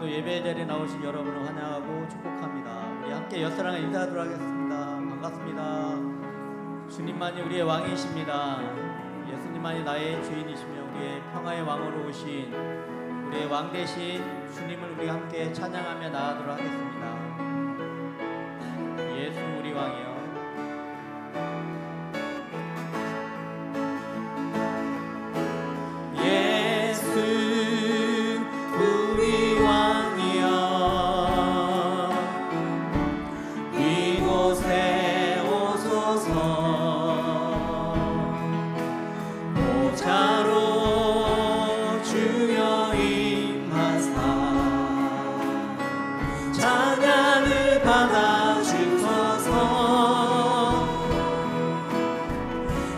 오늘도 예배 자리에 나오신 여러분을 환영하고 축복합니다. 우리 함께 옆사랑에 인사하도록 하겠습니다. 반갑습니다. 주님만이 우리의 왕이십니다. 예수님만이 나의 주인이시며 우리의 평화의 왕으로 오신 우리의 왕 대신 주님을 우리 함께 찬양하며 나아가도록 하겠습니다. 예수 우리 왕이여.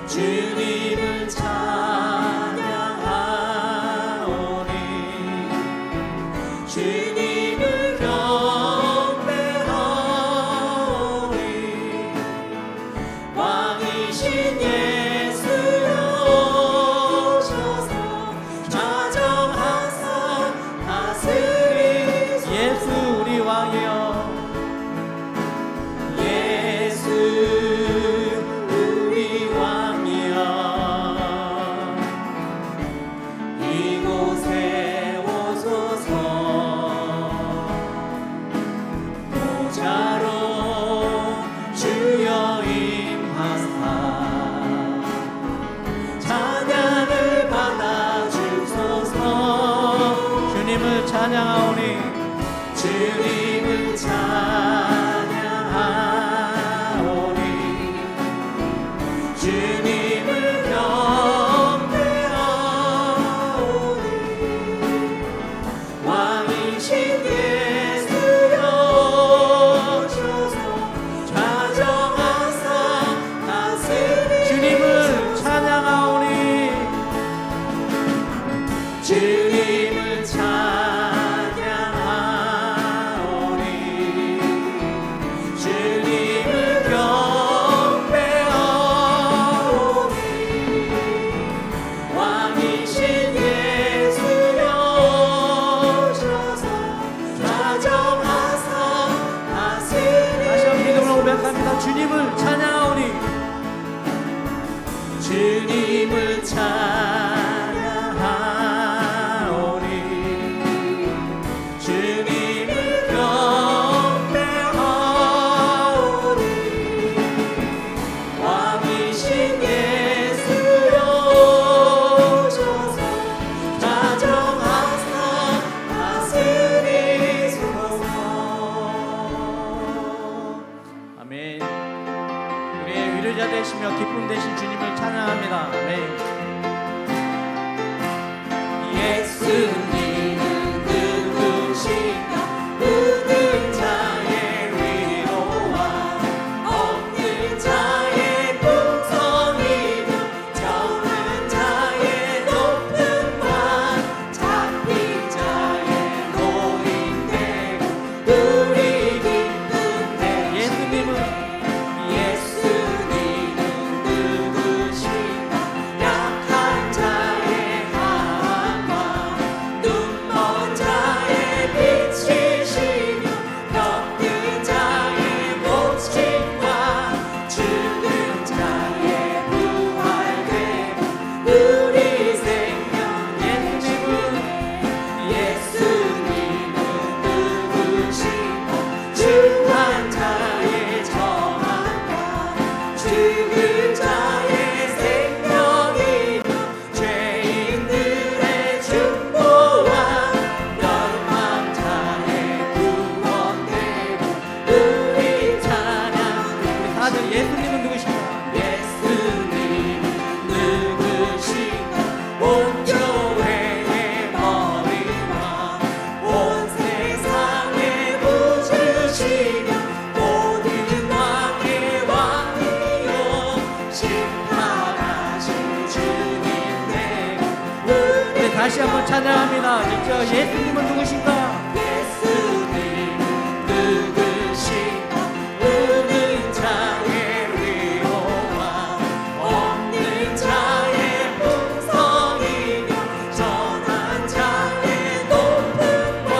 주님을 찬양하오니 주님을 경배하오니 왕이신 예수여 오셔서 좌정하사 다스리소서. 예수 우리 왕이여. 찬양하오니 주님을 찬양하오니 주님을 경배하오니 왕이신 예수여 오셔서 좌정하사 다스리소서. 주님을 찬양하오니 주님을 주님을 찬양하오니 주님을 찬양하오니 주님을 경배하오니 왕이신 예수여 오셔서 좌정하사 다스리소서. 아멘. 우리의 위로자 되시며 기쁨 되신 주님을 찬양합니다. 아멘. 예수님은 누구신가? 웃는 자의 위로와 없는 자의 풍성이며 저는 자의 높은 관 잡힌 자의 노인되고 우리 기쁜 대. 예수님은 누구신가? 약한 자의 강함과 눈먼 자의 빛이시며 병든 자의 고침과 죽은 자의 부활되고 우리 생명. 예수님은 누구신가? 주한 자의 정함과 죽은 자의 생명이며 죄인들의 중보와 멸망자의 구원되고 우리 찬양. 다들 예수님은 누구신가? 예수님은 누구신가? 온 교회의 머리와 온 세상의 구주시며 모든 왕의 왕이요 심판하실 주님 되고 우리 다시 한번 찬양합니다. 진짜 예수님은 누구신가? 예수님은 누구신가? 우는 자의 위로와 없는 자의 풍성이며 전한 자의 높은 과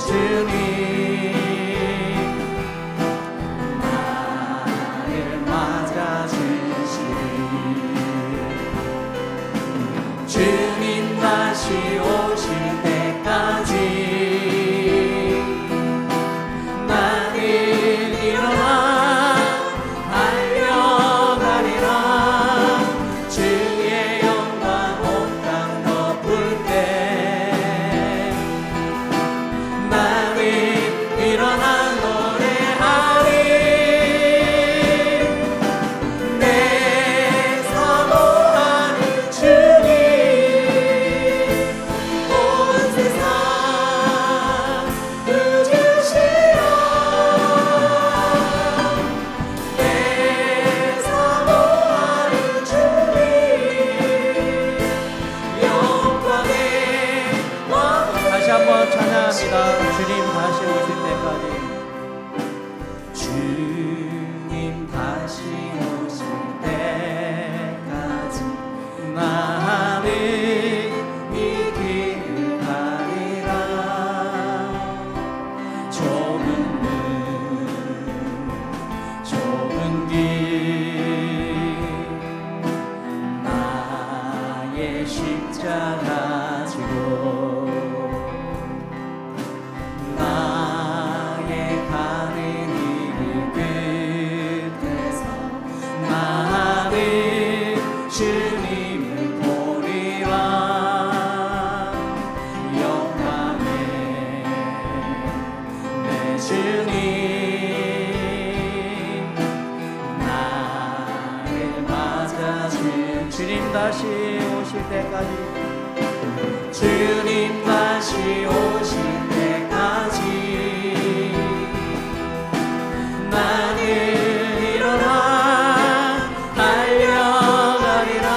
주님 나를 맞아주시니 주님 다시 오실 때까지 나는 일어나 달려가리라 주의 영광 온 땅 덮을 때 나는 일어나 노래하리 내 사모하는 주님 온 세상 구주시여 내 사모하는 주님 영광의 왕 다시 한번 찬양합니다. 주님 다시 오실 때까지 주님 다시 오실 때까지 나는 이 길을 가리라 좁은 길 나의 십자가 지고 나의 가는 길 끝에서 나는 주님을 보리라 영광의 내 주님 나를 맞아준 주님 다시 오실 때까지 주님 다시 오실 때까지 나는 일어나 달려가리라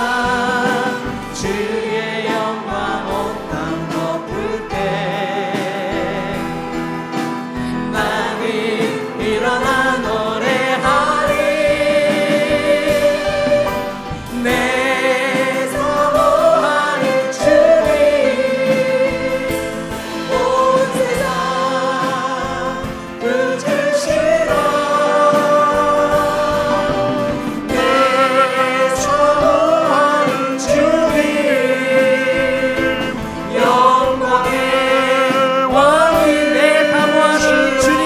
주의 영광 온 땅 덮을 때 나는 일어나 노래하리 내 사모하는 주님 온 세상 구주시라 내 사모하는 주님 영광의 왕이 내 사모하는 주님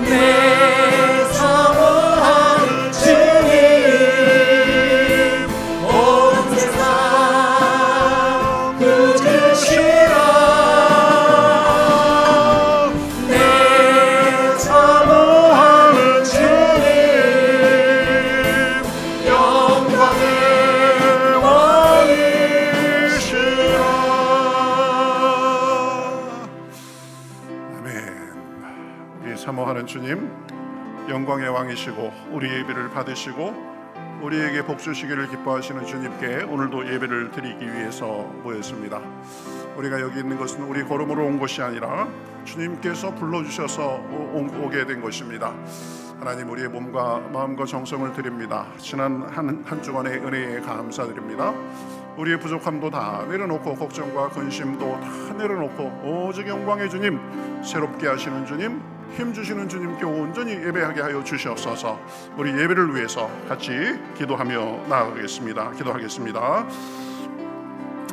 내 사모하는 주님 온 세상 구주시라 내 사모하는 주님 영광의 왕이시라 아멘. 우리 사모하는 주님, 영광의 왕이시고 우리 예배를 받으시고 우리에게 복 주시기를 기뻐하시는 주님께 오늘도 예배를 드리기 위해서 모였습니다. 우리가 여기 있는 것은 우리 걸음으로 온 것이 아니라 주님께서 불러주셔서 오게 된 것입니다. 하나님, 우리의 몸과 마음과 정성을 드립니다. 지난 한 주간의 은혜에 감사드립니다. 우리의 부족함도 다 내려놓고 걱정과 근심도 다 내려놓고 오직 영광의 주님, 새롭게 하시는 주님, 힘 주시는 주님께 온전히 예배하게 하여 주시옵소서. 우리 예배를 위해서 같이 기도하며 나아가겠습니다. 기도하겠습니다.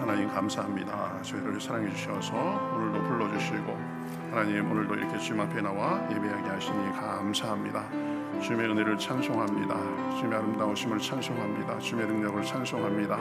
하나님 감사합니다. 저희를 사랑해 주셔서 오늘도 불러주시고 하나님 오늘도 이렇게 주님 앞에 나와 예배하게 하시니 감사합니다. 주님의 은혜를 찬송합니다. 주님의 아름다우심을 찬송합니다. 주님의 능력을 찬송합니다.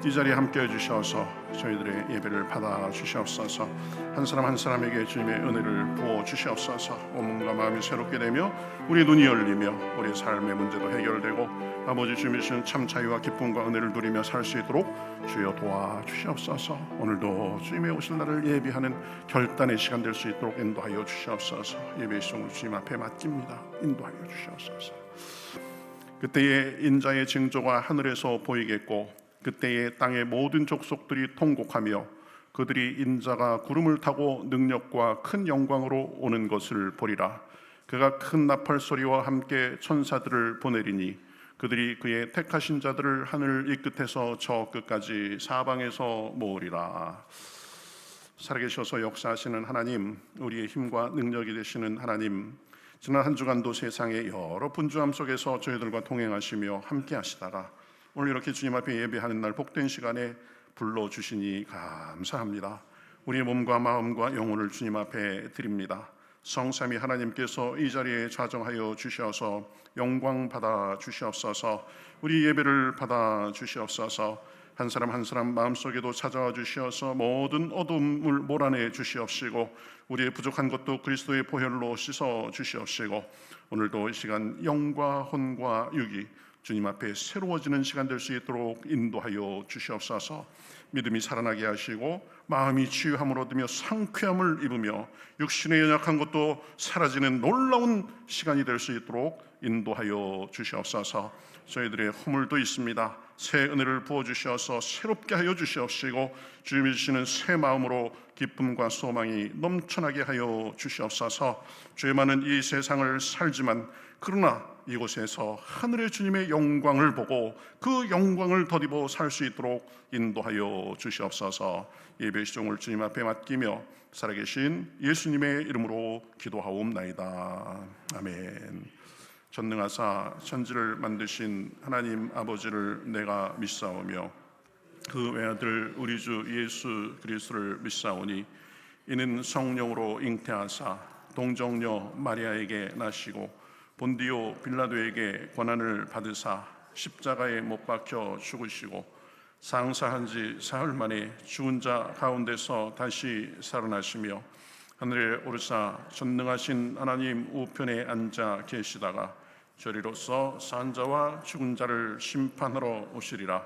이 자리에 함께 해주셔서 저희들의 예배를 받아 주시옵소서. 한 사람 한 사람에게 주님의 은혜를 부어 주시옵소서. 온몸과 마음이 새롭게 되며 우리 눈이 열리며 우리 삶의 문제도 해결되고 아버지 주님이 주신 참 자유와 기쁨과 은혜를 누리며 살 수 있도록 주여 도와주시옵소서. 오늘도 주님의 오실 날을 예비하는 결단의 시간 될 수 있도록 인도하여 주시옵소서. 예배의 시종을 주님 앞에 맡깁니다. 인도하여 주시옵소서. 그때의 인자의 징조가 하늘에서 보이겠고 그때의 땅의 모든 족속들이 통곡하며 그들이 인자가 구름을 타고 능력과 큰 영광으로 오는 것을 보리라. 그가 큰 나팔 소리와 함께 천사들을 보내리니 그들이 그의 택하신 자들을 하늘 이 끝에서 저 끝까지 사방에서 모으리라. 살아계셔서 역사하시는 하나님, 우리의 힘과 능력이 되시는 하나님, 지난 한 주간도 세상의 여러 분주함 속에서 저희들과 동행하시며 함께 하시다가 오늘 이렇게 주님 앞에 예배하는 날 복된 시간에 불러주시니 감사합니다. 우리의 몸과 마음과 영혼을 주님 앞에 드립니다. 성삼위 하나님께서 이 자리에 좌정하여 주시어서 영광 받아 주시옵소서. 우리 예배를 받아 주시옵소서. 한 사람 한 사람 마음속에도 찾아와 주시어서 모든 어둠을 몰아내 주시옵시고 우리의 부족한 것도 그리스도의 보혈로 씻어 주시옵시고 오늘도 이 시간 영과 혼과 육이 주님 앞에 새로워지는 시간 될 수 있도록 인도하여 주시옵소서. 믿음이 살아나게 하시고 마음이 치유함을 얻으며 상쾌함을 입으며 육신의 연약한 것도 사라지는 놀라운 시간이 될 수 있도록 인도하여 주시옵소서. 저희들의 허물도 있습니다. 새 은혜를 부어주셔서 새롭게 하여 주시옵시고 주님이 주시는 새 마음으로 기쁨과 소망이 넘쳐나게 하여 주시옵소서. 죄 많은 이 세상을 살지만 그러나 이곳에서 하늘의 주님의 영광을 보고 그 영광을 덧입어 살 수 있도록 인도하여 주시옵소서. 예배 시종을 주님 앞에 맡기며 살아계신 예수님의 이름으로 기도하옵나이다. 아멘. 전능하사 천지를 만드신 하나님 아버지를 내가 믿사오며 그 외아들 우리 주 예수 그리스도를 믿사오니 이는 성령으로 잉태하사 동정녀 마리아에게 나시고 본디오 빌라도에게 고난을 받으사 십자가에 못 박혀 죽으시고 상사한 지 사흘 만에 죽은 자 가운데서 다시 살아나시며 하늘에 오르사 전능하신 하나님 우편에 앉아 계시다가 저리로서 산 자와 죽은 자를 심판하러 오시리라.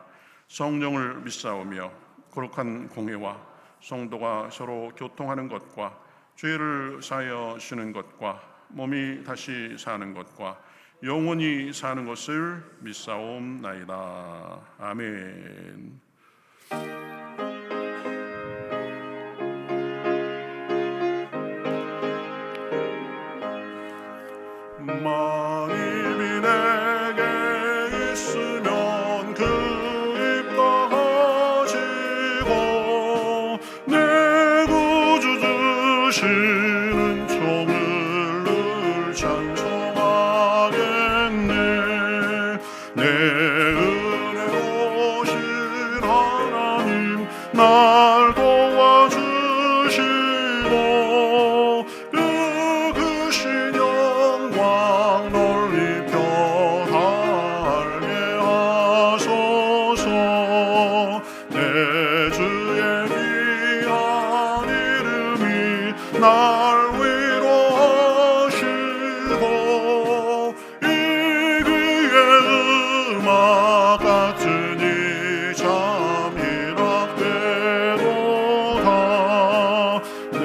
성령을 믿사오며 거룩한 공회와 성도가 서로 교통하는 것과 죄를 사하여 주는 것과 몸이 다시 사는 것과 영원히 사는 것을 믿사옵나이다. 아멘. 만일이 내게 있으면 그 입 다하시고 내 구주 주시는 종을 늘 찬송하겠네. 내 은혜로우신 하나님 날 도와주시고 그 크신 영광 널리 펴달게 하소서. 내 주의 귀한 이름이 날 위로하시고 이 귀의 음악 같으니 잠이락되도다. 내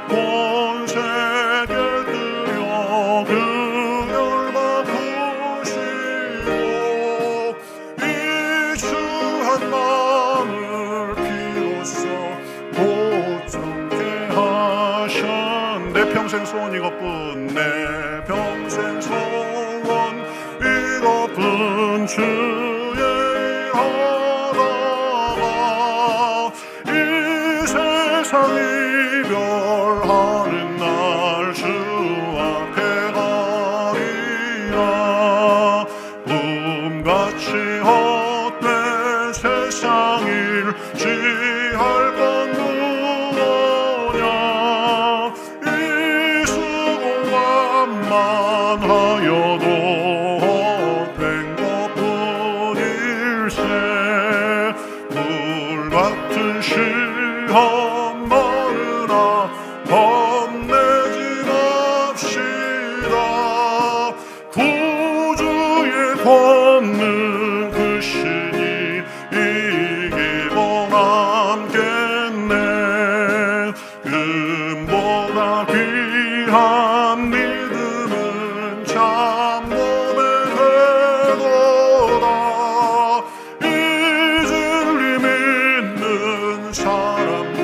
온 세계 들여 그 열받으시고 이 주한 마음을 비로소 보존케 하셨. 내 평생 소원 이것뿐. 내 평생 소원 이것뿐. 주의 일하다가 이 세상 이별하는 날 주 앞에 가리라. 꿈같이 헛된 세상 일 지할 건 무엇냐. 이 수고만하여도 헛된 것뿐일세. 물같은 시험 마르나 겁내지 맙시다. 구주의 권능 그 신이 이기고 남겠네. 금보다 귀한 믿음은 참몸에 되도다. 이 진리 믿는 사람들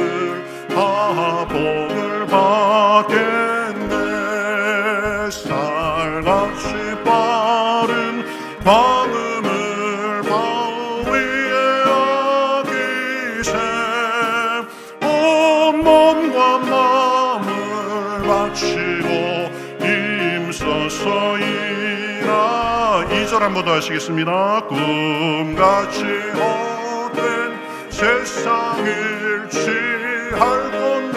바치고 힘써서이나 2절 한 번 더 하시겠습니다. 꿈같이 헛된 세상을 취할 건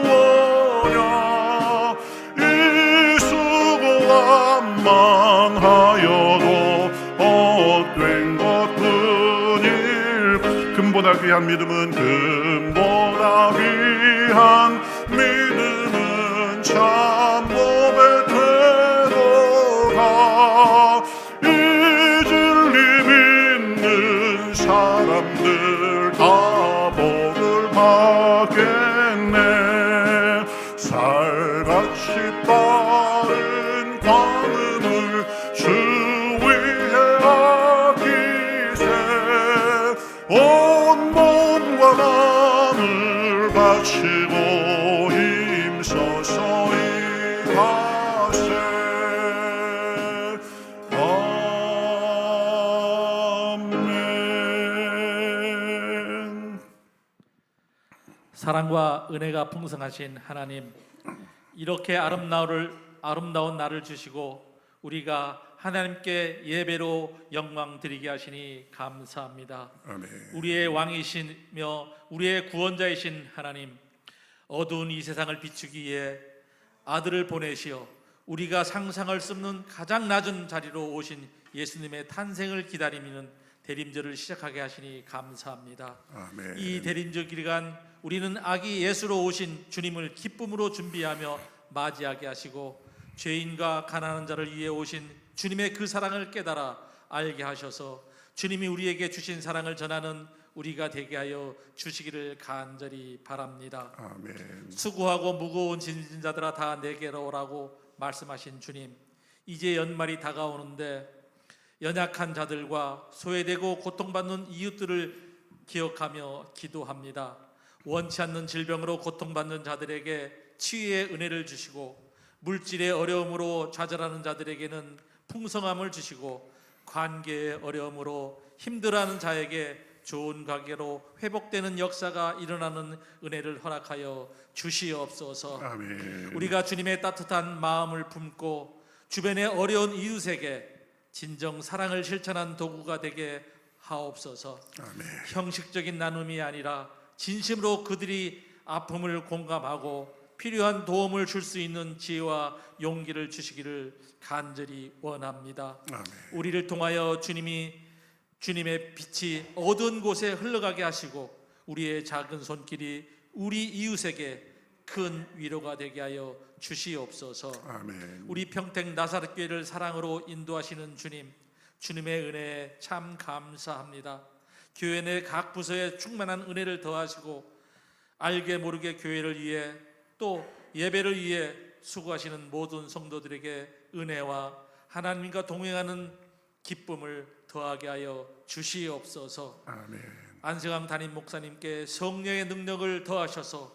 무엇냐 이 수고가 망하여도 헛된 것뿐일 금보다 귀한 믿음은 금보다 귀한 믿음은 참범에 되도다 이 진리 믿는 사람들 다 복을 받겠네 살같이 빠른 광음을 주 위에 아끼세 온 몸과 마음을 바치고 힘써서 일하세 아멘. 사랑과 은혜가 풍성하신 하나님, 이렇게 아름다운 날을 주시고 우리가 하나님께 예배로 영광 드리게 하시니 감사합니다. 아멘. 우리의 왕이시며 우리의 구원자이신 하나님, 어두운 이 세상을 비추기 위해 아들을 보내시어 우리가 상상할 수 없는 가장 낮은 자리로 오신 예수님의 탄생을 기다리는 대림절을 시작하게 하시니 감사합니다. 아멘. 이 대림절 기간 우리는 아기 예수로 오신 주님을 기쁨으로 준비하며 맞이하게 하시고 죄인과 가난한 자를 위해 오신 주님의 그 사랑을 깨달아 알게 하셔서 주님이 우리에게 주신 사랑을 전하는 우리가 되게 하여 주시기를 간절히 바랍니다. 아멘. 수고하고 무거운 짐진 자들아 다 내게로 오라고 말씀하신 주님, 이제 연말이 다가오는데 연약한 자들과 소외되고 고통받는 이웃들을 기억하며 기도합니다. 원치 않는 질병으로 고통받는 자들에게 치유의 은혜를 주시고 물질의 어려움으로 좌절하는 자들에게는 풍성함을 주시고 관계의 어려움으로 힘들어하는 자에게 좋은 관계로 회복되는 역사가 일어나는 은혜를 허락하여 주시옵소서. 아멘. 우리가 주님의 따뜻한 마음을 품고 주변의 어려운 이웃에게 진정 사랑을 실천한 도구가 되게 하옵소서. 아멘. 형식적인 나눔이 아니라 진심으로 그들이 아픔을 공감하고 필요한 도움을 줄 수 있는 지혜와 용기를 주시기를 간절히 원합니다. 아멘. 우리를 통하여 주님의 빛이 어두운 곳에 흘러가게 하시고 우리의 작은 손길이 우리 이웃에게 큰 위로가 되게 하여 주시옵소서. 아멘. 우리 평택 나사렛 교회를 사랑으로 인도하시는 주님, 주님의 은혜에 참 감사합니다. 교회 내 각 부서에 충만한 은혜를 더하시고 알게 모르게 교회를 위해 또 예배를 위해 수고하시는 모든 성도들에게 은혜와 하나님과 동행하는 기쁨을 더하게 하여 주시옵소서. 아멘. 안승환 담임 목사님께 성령의 능력을 더하셔서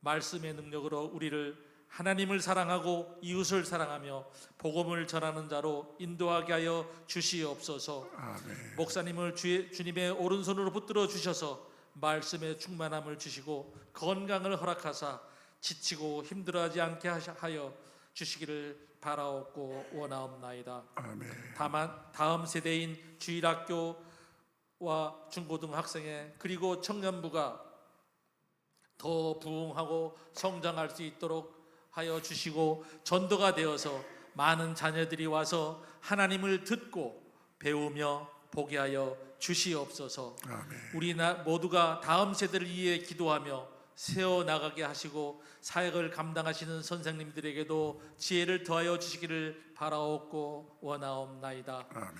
말씀의 능력으로 우리를 하나님을 사랑하고 이웃을 사랑하며 복음을 전하는 자로 인도하게 하여 주시옵소서. 아멘. 목사님을 주님의 오른손으로 붙들어 주셔서 말씀의 충만함을 주시고 건강을 허락하사 지치고 힘들어하지 않게 하여 주시기를 바라옵고 원하옵나이다. 아멘. 다음 세대인 주일학교와 중고등학생회 그리고 청년부가 더 부흥하고 성장할 수 있도록 하여 주시고 전도가 되어서 많은 자녀들이 와서 하나님을 듣고 배우며 보게 하여 주시옵소서. 아멘. 우리 모두가 다음 세대를 위해 기도하며 세워나가게 하시고 사역을 감당하시는 선생님들에게도 지혜를 더하여 주시기를 바라옵고 원하옵나이다. 아멘.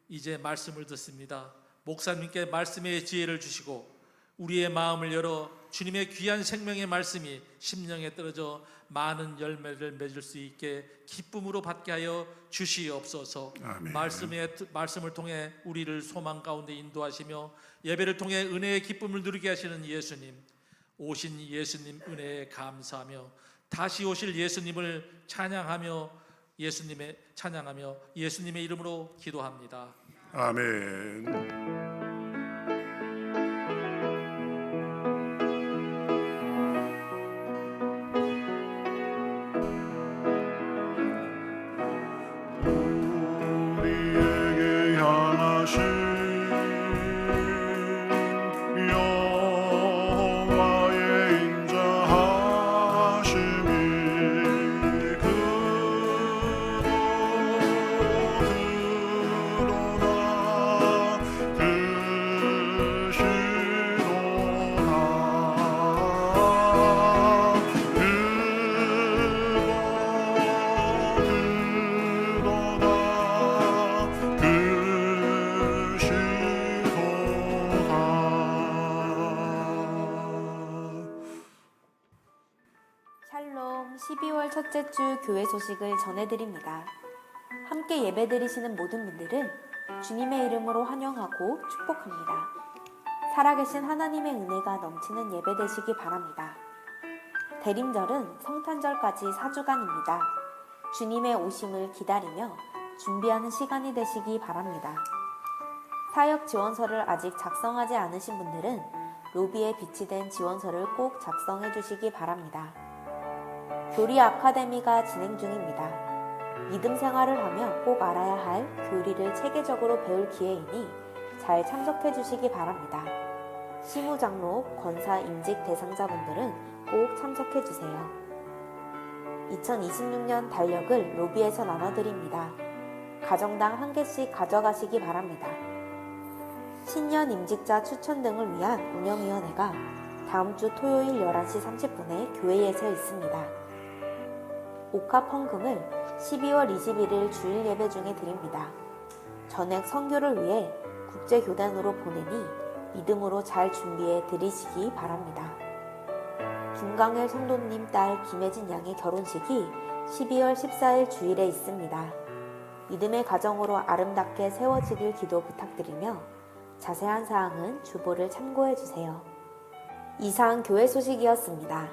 이제 말씀을 듣습니다. 목사님께 말씀의 지혜를 주시고 우리의 마음을 열어 주님의 귀한 생명의 말씀이 심령에 떨어져 많은 열매를 맺을 수 있게 기쁨으로 받게 하여 주시옵소서. 아멘. 말씀을 통해 우리를 소망 가운데 인도하시며 예배를 통해 은혜의 기쁨을 누리게 하시는 예수님, 오신 예수님 은혜에 감사하며 다시 오실 예수님을 찬양하며 예수님의 이름으로 기도합니다. 아멘. 샬롬 12월 첫째 주 교회 소식을 전해드립니다. 함께 예배드리시는 모든 분들을 주님의 이름으로 환영하고 축복합니다. 살아계신 하나님의 은혜가 넘치는 예배 되시기 바랍니다. 대림절은 성탄절까지 4주간입니다. 주님의 오심을 기다리며 준비하는 시간이 되시기 바랍니다. 사역 지원서를 아직 작성하지 않으신 분들은 로비에 비치된 지원서를 꼭 작성해 주시기 바랍니다. 교리 아카데미가 진행 중입니다. 믿음 생활을 하며 꼭 알아야 할 교리를 체계적으로 배울 기회이니 잘 참석해 주시기 바랍니다. 시무장로, 권사 임직 대상자분들은 꼭 참석해 주세요. 2026년 달력을 로비에서 나눠드립니다. 가정당 한 개씩 가져가시기 바랍니다. 신년 임직자 추천 등을 위한 운영위원회가 다음 주 토요일 11시 30분에 교회에서 있습니다. 옥합 헌금을 12월 21일 주일 예배 중에 드립니다. 전액 선교를 위해 국제교단으로 보내니 믿음으로 잘 준비해 드리시기 바랍니다. 김광일 성도님 딸 김혜진 양의 결혼식이 12월 14일 주일에 있습니다. 믿음의 가정으로 아름답게 세워지길 기도 부탁드리며 자세한 사항은 주보를 참고해 주세요. 이상 교회 소식이었습니다.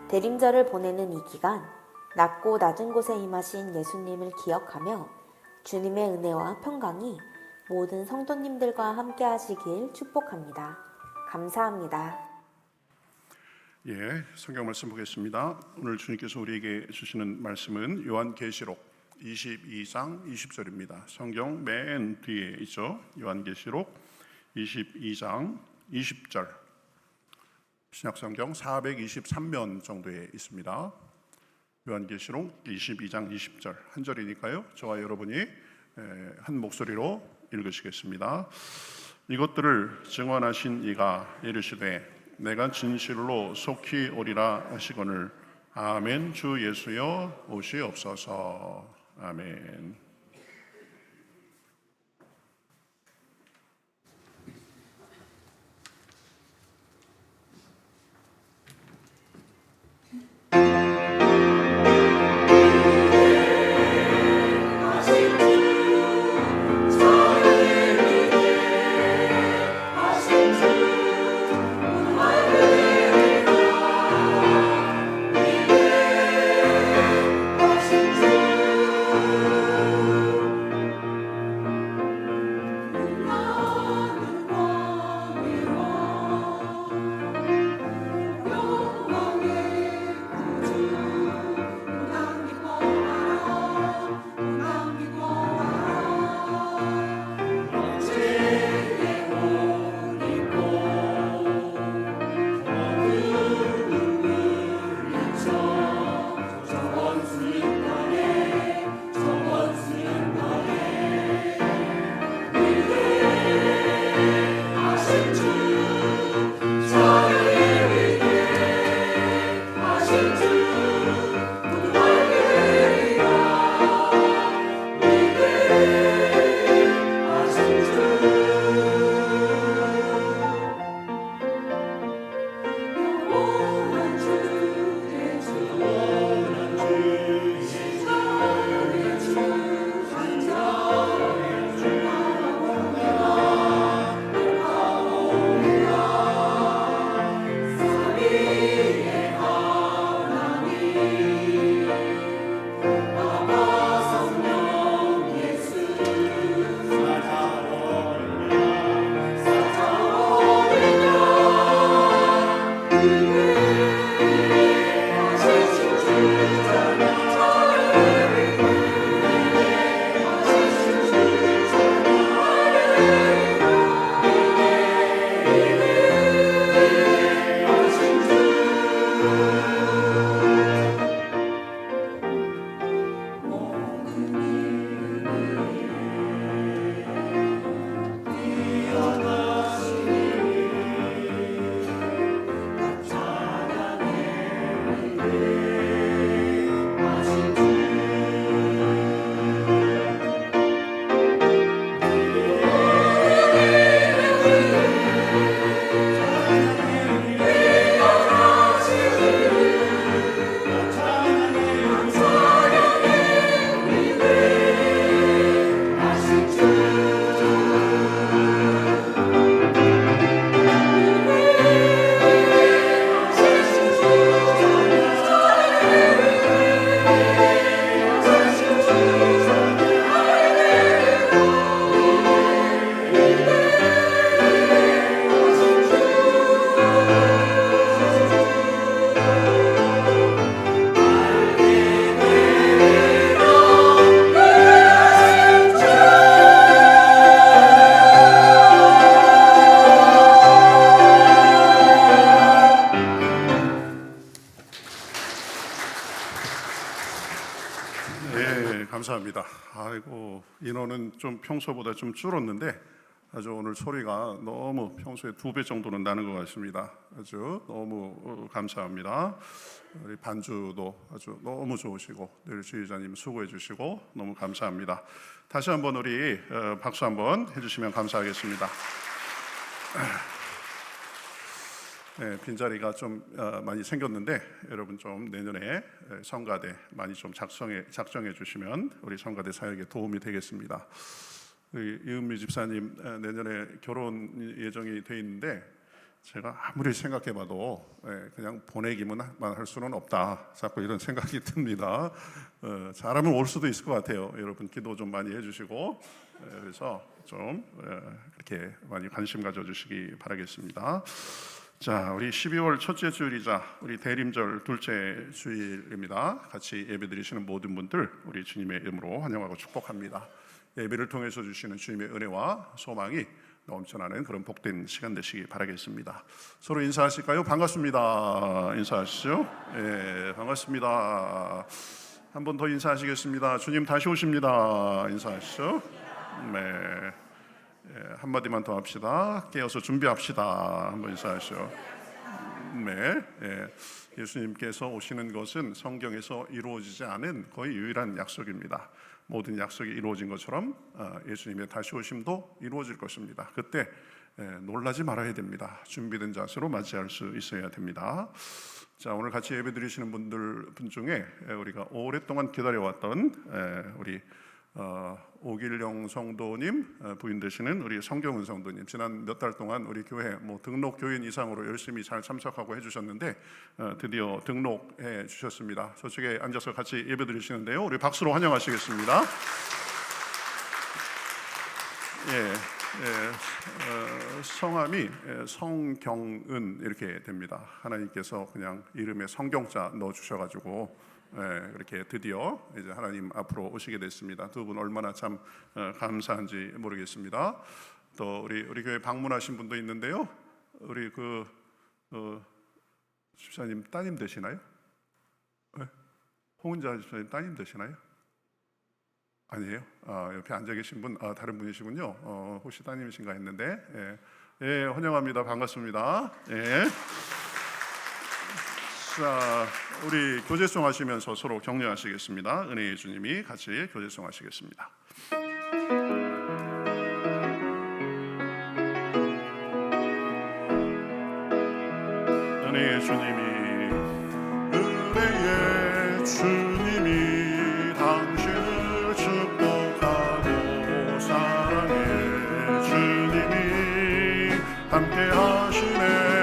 대림절을 보내는 이 기간 낮고 낮은 곳에 임하신 예수님을 기억하며 주님의 은혜와 평강이 모든 성도님들과 함께 하시길 축복합니다. 감사합니다. 예, 성경 말씀 보겠습니다. 오늘 주님께서 우리에게 주시는 말씀은 요한계시록 22장 20절입니다. 성경 맨 뒤에 있죠. 요한계시록 22장 20절. 신약성경 423면 정도에 있습니다. 요한계시록 22장 20절 한 절이니까요. 저와 여러분이 한 목소리로 읽으시겠습니다. 이것들을 증언하신 이가 이르시되 내가 진실로 속히 오리라 하시거늘 아멘. 주 예수여 오시옵소서. 아멘. 감사합니다. 아이고, 인원은 좀 평소보다 좀 줄었는데 아주 오늘 소리가 너무 평소에 2배 정도는 나는 것 같습니다. 아주 너무 감사합니다. 우리 반주도 아주 너무 좋으시고 늘 지휘자님 수고해 주시고 너무 감사합니다. 다시 한번 우리 박수 한번 해주시면 감사하겠습니다. 네, 빈자리가 좀 많이 생겼는데 여러분 좀 내년에 성가대 많이 좀 작정해 주시면 우리 성가대 사역에 도움이 되겠습니다. 우리 이은미 집사님 내년에 결혼 예정이 돼 있는데 제가 아무리 생각해봐도 그냥 보내기만 할 수는 없다. 자꾸 이런 생각이 듭니다. 잘하면 올 수도 있을 것 같아요. 여러분 기도 좀 많이 해주시고 그래서 좀 그렇게 많이 관심 가져주시기 바라겠습니다. 자, 우리 12월 첫째 주일이자 우리 대림절 둘째 주일입니다. 같이 예배드리시는 모든 분들 우리 주님의 이름으로 환영하고 축복합니다. 예배를 통해서 주시는 주님의 은혜와 소망이 넘쳐나는 그런 복된 시간 되시기 바라겠습니다. 서로 인사하실까요? 반갑습니다. 인사하시죠? 예, 반갑습니다. 한 번 더 인사하시겠습니다. 주님 다시 오십니다. 인사하시죠? 네. 예, 한마디만 더 합시다. 깨어서 준비합시다. 한번 인사하시죠. 네. 예, 예수님께서 오시는 것은 성경에서 이루어지지 않은 거의 유일한 약속입니다. 모든 약속이 이루어진 것처럼 예수님의 다시 오심도 이루어질 것입니다. 그때 놀라지 말아야 됩니다. 준비된 자세로 맞이할 수 있어야 됩니다. 자, 오늘 같이 예배드리시는 분 중에 우리가 오랫동안 기다려왔던 우리 오길영 성도님 부인 되시는 우리 성경은 성도님, 지난 몇 달 동안 우리 교회 등록 교인 이상으로 열심히 잘 참석하고 해주셨는데 드디어 등록해 주셨습니다. 저쪽에 앉아서 같이 예배드리시는데요, 우리 박수로 환영하시겠습니다. 성함이 성경은 이렇게 됩니다. 하나님께서 그냥 이름에 성경자 넣어 주셔가지고 그렇게 드디어 이제 하나님 앞으로 오시게 됐습니다. 두 분 얼마나 참 감사한지 모르겠습니다. 또 우리 교회 방문하신 분도 있는데요. 우리 집사님 따님 되시나요? 홍은자 집사님 따님 되시나요? 아니에요. 옆에 앉아 계신 분 다른 분이시군요. 혹시 따님이신가 했는데 예, 환영합니다. 반갑습니다. 예. 자, 우리 교제송 하시면서 서로 격려하시겠습니다. 은혜의 주님이 같이 교제송 하시겠습니다. 은혜의 주님이 당신을 축복하고 사랑해 주님이 함께 하시네.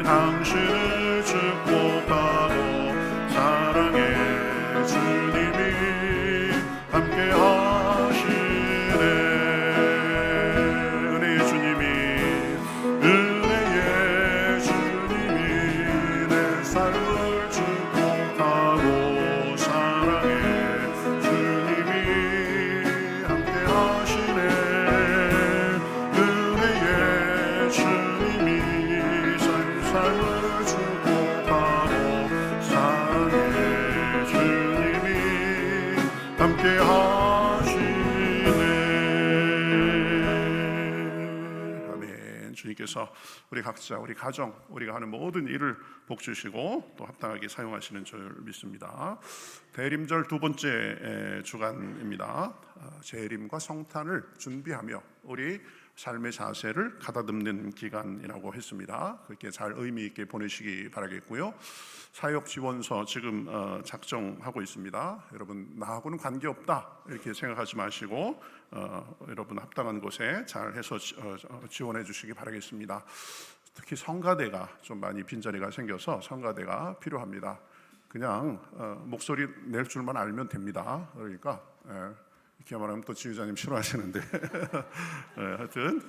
당신을 축복하고 사랑해 주님이 함께 하시네. 은혜의 주님이 내 삶을 축복하고 사랑해 주님이 함께 하시네. 은혜의 주님이 삶을 축복하고 사랑해 주님이 함께 하시네. 아멘. 주님께서 우리 각자, 우리 가정, 우리가 하는 모든 일을 복 주시고 또 합당하게 사용하시는 줄 믿습니다. 대림절 두 번째 주간입니다. 재림과 성탄을 준비하며 우리 삶의 자세를 가다듬는 기간이라고 했습니다. 그렇게 잘 의미 있게 보내시기 바라겠고요. 사역 지원서 지금 작성하고 있습니다. 여러분 나하고는 관계없다 이렇게 생각하지 마시고 여러분 합당한 곳에 잘 해서 지원해 주시기 바라겠습니다. 특히 성가대가 좀 많이 빈자리가 생겨서 성가대가 필요합니다. 그냥 목소리 낼 줄만 알면 됩니다. 그러니까 이렇게 말하면 또 지휘자님 싫어하시는데 하여튼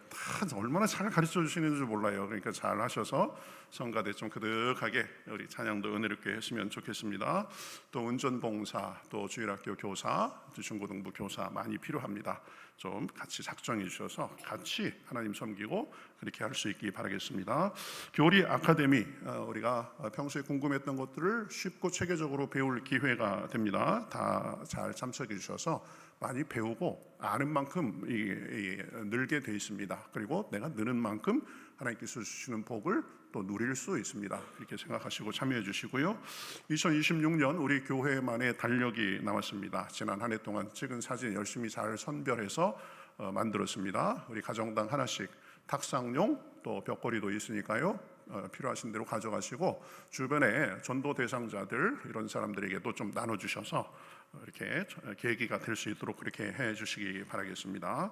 다 얼마나 잘 가르쳐 주시는지 몰라요. 그러니까 잘 하셔서 성가대 좀 그득하게 우리 찬양도 은혜롭게 했으면 좋겠습니다. 또 운전봉사, 또 주일학교 교사, 중고등부 교사 많이 필요합니다. 좀 같이 작정해 주셔서 같이 하나님 섬기고 그렇게 할 수 있기 바라겠습니다. 교리 아카데미, 우리가 평소에 궁금했던 것들을 쉽고 체계적으로 배울 기회가 됩니다. 다 잘 참석해 주셔서 많이 배우고 아는 만큼 늘게 돼 있습니다. 그리고 내가 느는 만큼 하나님께서 주시는 복을 또 누릴 수 있습니다. 이렇게 생각하시고 참여해 주시고요. 2026년 우리 교회만의 달력이 나왔습니다. 지난 한 해 동안 찍은 사진 열심히 잘 선별해서 만들었습니다. 우리 가정당 하나씩 탁상용 또 벽걸이도 있으니까요. 필요하신 대로 가져가시고 주변에 전도 대상자들 이런 사람들에게도 좀 나눠주셔서 이렇게 계기가 될 수 있도록 그렇게 해주시기 바라겠습니다.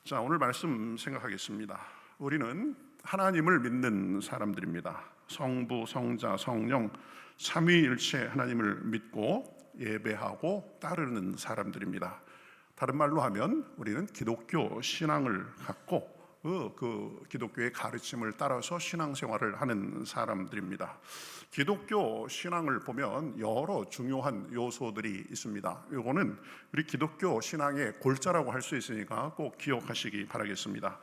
자, 오늘 말씀 생각하겠습니다. 우리는 하나님을 믿는 사람들입니다. 성부, 성자, 성령 삼위일체 하나님을 믿고 예배하고 따르는 사람들입니다. 다른 말로 하면 우리는 기독교 신앙을 갖고 그 기독교의 가르침을 따라서 신앙생활을 하는 사람들입니다. 기독교 신앙을 보면 여러 중요한 요소들이 있습니다. 이거는 우리 기독교 신앙의 골자라고 할 수 있으니까 꼭 기억하시기 바라겠습니다.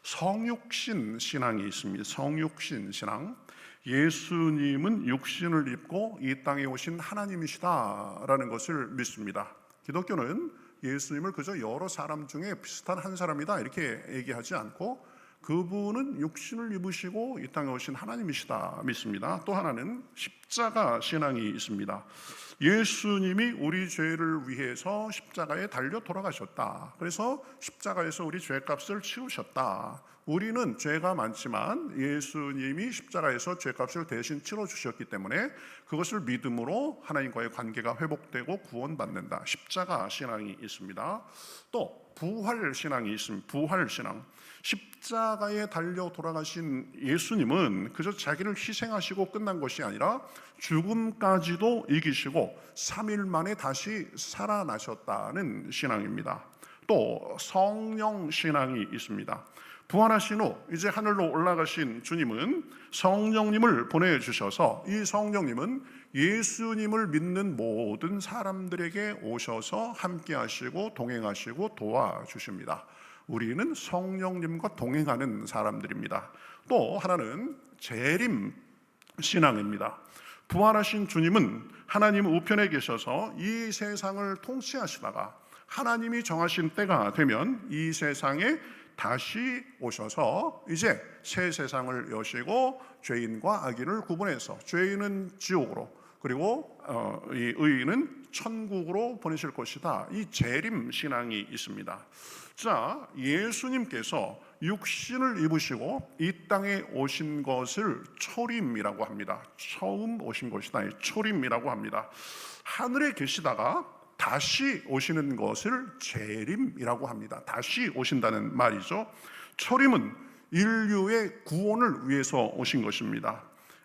성육신 신앙이 있습니다. 성육신 신앙. 예수님은 육신을 입고 이 땅에 오신 하나님이시다라는 것을 믿습니다. 기독교는 예수님을 그저 여러 사람 중에 비슷한 한 사람이다 이렇게 얘기하지 않고 그분은 육신을 입으시고 이 땅에 오신 하나님이시다 믿습니다. 또 하나는 십자가 신앙이 있습니다. 예수님이 우리 죄를 위해서 십자가에 달려 돌아가셨다. 그래서 십자가에서 우리 죄값을 치우셨다. 우리는 죄가 많지만 예수님이 십자가에서 죄값을 대신 치러주셨기 때문에 그것을 믿음으로 하나님과의 관계가 회복되고 구원받는다. 십자가 신앙이 있습니다. 또 부활 신앙이 있습니다. 부활 신앙. 십자가에 달려 돌아가신 예수님은 그저 자기를 희생하시고 끝난 것이 아니라 죽음까지도 이기시고 3일 만에 다시 살아나셨다는 신앙입니다. 또 성령 신앙이 있습니다. 부활하신 후 이제 하늘로 올라가신 주님은 성령님을 보내주셔서 이 성령님은 예수님을 믿는 모든 사람들에게 오셔서 함께 하시고 동행하시고 도와주십니다. 우리는 성령님과 동행하는 사람들입니다. 또 하나는 재림 신앙입니다. 부활하신 주님은 하나님 우편에 계셔서 이 세상을 통치하시다가 하나님이 정하신 때가 되면 이 세상에 다시 오셔서 이제 새 세상을 여시고 죄인과 악인을 구분해서 죄인은 지옥으로 그리고 이 의인은 천국으로 보내실 것이다. 이 재림 신앙이 있습니다. 자, 예수님께서 육신을 입으시고 이 땅에 오신 것을 초림이라고 합니다. 처음 오신 것이다. 초림이라고 합니다. 하늘에 계시다가 다시 오시는 것을 재림이라고 합니다. 다시 오신다는 말이죠. 초림은 인류의 구원을 위해서 오신 것입니다.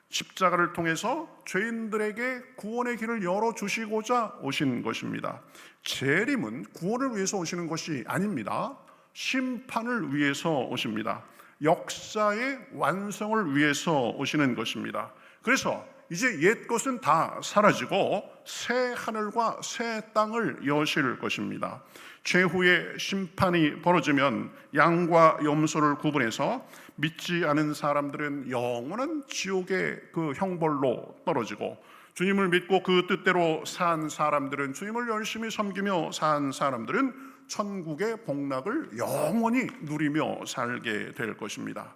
십자가를 통해서 죄인들에게 구원의 길을 열어주시고자 오신 것입니다. 재림은 구원을 위해서 오시는 것이 아닙니다. 심판을 위해서 오십니다. 역사의 완성을 위해서 오시는 것입니다. 그래서 이제 옛 것은 다 사라지고 새 하늘과 새 땅을 여실 것입니다. 최후의 심판이 벌어지면 양과 염소를 구분해서 믿지 않은 사람들은 영원한 지옥의 그 형벌로 떨어지고 주님을 믿고 그 뜻대로 산 사람들은 주님을 열심히 섬기며 산 사람들은 천국의 복락을 영원히 누리며 살게 될 것입니다.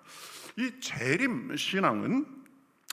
이 재림 신앙은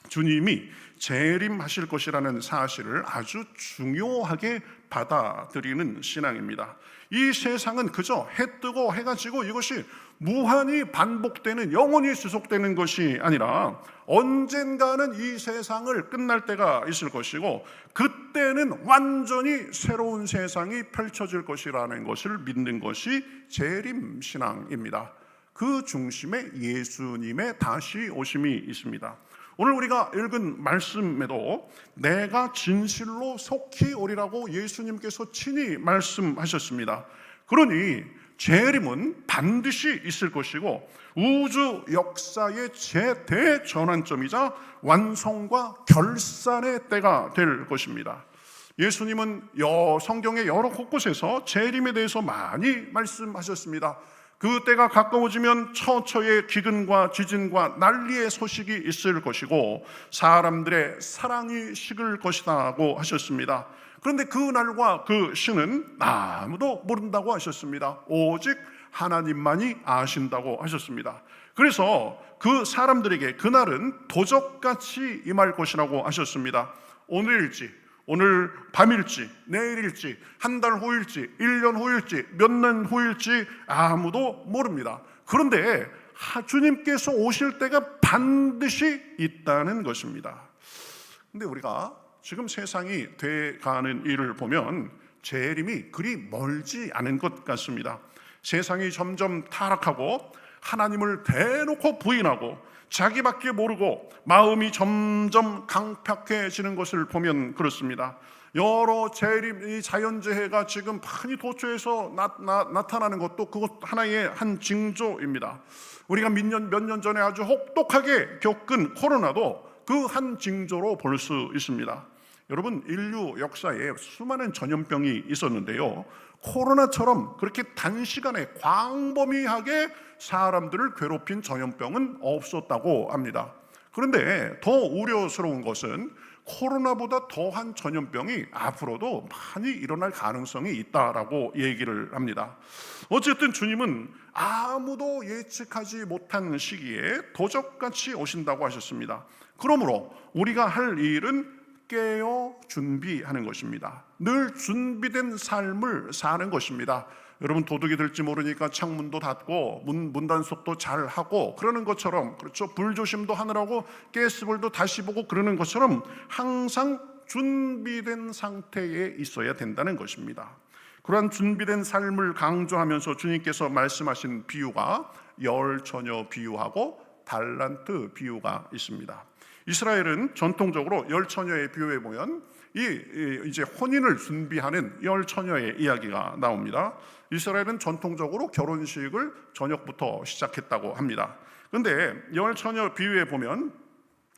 주님이 재림하실 것이라는 사실을 아주 중요하게 받아들이는 신앙입니다. 이 세상은 그저 해 뜨고 해가 지고 이것이 무한히 반복되는 영원히 지속되는 것이 아니라 언젠가는 이 세상을 끝날 때가 있을 것이고 그때는 완전히 새로운 세상이 펼쳐질 것이라는 것을 믿는 것이 재림 신앙입니다. 그 중심에 예수님의 다시 오심이 있습니다. 오늘 우리가 읽은 말씀에도 내가 진실로 속히 오리라고 예수님께서 친히 말씀하셨습니다. 그러니 재림은 반드시 있을 것이고 우주 역사의 대전환점이자 완성과 결산의 때가 될 것입니다. 예수님은 성경의 여러 곳곳에서 재림에 대해서 많이 말씀하셨습니다. 그 때가 가까워지면 처처의 기근과 지진과 난리의 소식이 있을 것이고 사람들의 사랑이 식을 것이라고 하셨습니다. 그런데 그 날과 그 시는 아무도 모른다고 하셨습니다. 오직 하나님만이 아신다고 하셨습니다. 그래서 그 사람들에게 그날은 도적같이 임할 것이라고 하셨습니다. 오늘일지, 오늘 밤일지, 내일일지, 한 달 후일지, 1년 후일지, 몇 년 후일지 아무도 모릅니다. 그런데 주님께서 오실 때가 반드시 있다는 것입니다. 근데 우리가 지금 세상이 돼가는 일을 보면 재림이 그리 멀지 않은 것 같습니다. 세상이 점점 타락하고 하나님을 대놓고 부인하고 자기밖에 모르고 마음이 점점 강팍해지는 것을 보면 그렇습니다. 여러 재림, 이 자연재해가 지금 많이 도처에서 나타나는 것도 그것 하나의 한 징조입니다. 우리가 몇 년 전에 아주 혹독하게 겪은 코로나도 그 한 징조로 볼 수 있습니다. 여러분, 인류 역사에 수많은 전염병이 있었는데요, 코로나처럼 그렇게 단시간에 광범위하게 사람들을 괴롭힌 전염병은 없었다고 합니다. 그런데 더 우려스러운 것은 코로나보다 더한 전염병이 앞으로도 많이 일어날 가능성이 있다라고 얘기를 합니다. 어쨌든 주님은 아무도 예측하지 못한 시기에 도적같이 오신다고 하셨습니다. 그러므로 우리가 할 일은 깨어 준비하는 것입니다. 늘 준비된 삶을 사는 것입니다. 여러분, 도둑이 들지 모르니까 창문도 닫고 문단속도 잘 하고 그러는 것처럼, 그렇죠, 불조심도 하느라고 가스불도 다시 보고 그러는 것처럼 항상 준비된 상태에 있어야 된다는 것입니다. 그러한 준비된 삶을 강조하면서 주님께서 말씀하신 비유가 열처녀 비유하고 달란트 비유가 있습니다. 이스라엘은 전통적으로 열처녀의 비유에 보면 이제 혼인을 준비하는 열처녀의 이야기가 나옵니다. 이스라엘은 전통적으로 결혼식을 저녁부터 시작했다고 합니다. 그런데 열처녀 비유에 보면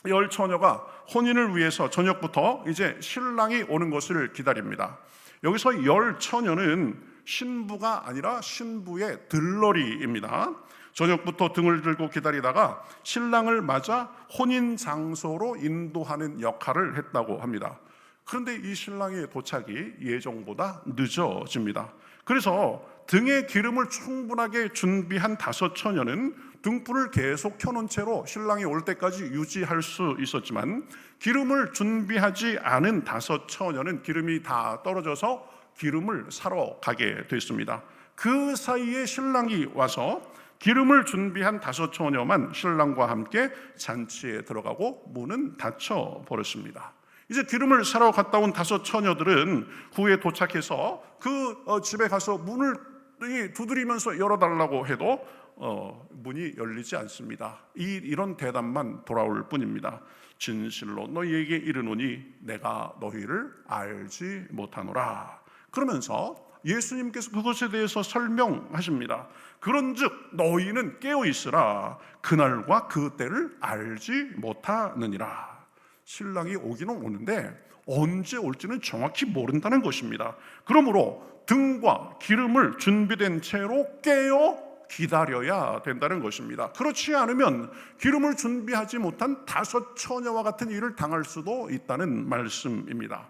열처녀가 혼인을 위해서 저녁부터 이제 신랑이 오는 것을 기다립니다. 여기서 열처녀는 신부가 아니라 신부의 들러리입니다. 저녁부터 등을 들고 기다리다가 신랑을 맞아 혼인 장소로 인도하는 역할을 했다고 합니다. 그런데 이 신랑의 도착이 예정보다 늦어집니다. 그래서 등에 기름을 충분하게 준비한 5처녀는 등불을 계속 켜놓은 채로 신랑이 올 때까지 유지할 수 있었지만, 기름을 준비하지 않은 5처녀는 기름이 다 떨어져서 기름을 사러 가게 됐습니다. 그 사이에 신랑이 와서 기름을 준비한 5처녀만 신랑과 함께 잔치에 들어가고 문은 닫혀 버렸습니다. 이제 기름을 사러 갔다 온 5처녀들은 후에 도착해서 그 집에 가서 문을 두드리면서 열어달라고 해도 문이 열리지 않습니다. 이런 대답만 돌아올 뿐입니다. 진실로 너희에게 이르노니 내가 너희를 알지 못하노라. 그러면서 예수님께서 그것에 대해서 설명하십니다. 그런즉 너희는 깨어있으라. 그날과 그 때를 알지 못하느니라. 신랑이 오기는 오는데 언제 올지는 정확히 모른다는 것입니다. 그러므로 등과 기름을 준비된 채로 깨어 기다려야 된다는 것입니다. 그렇지 않으면 기름을 준비하지 못한 5처녀와 같은 일을 당할 수도 있다는 말씀입니다.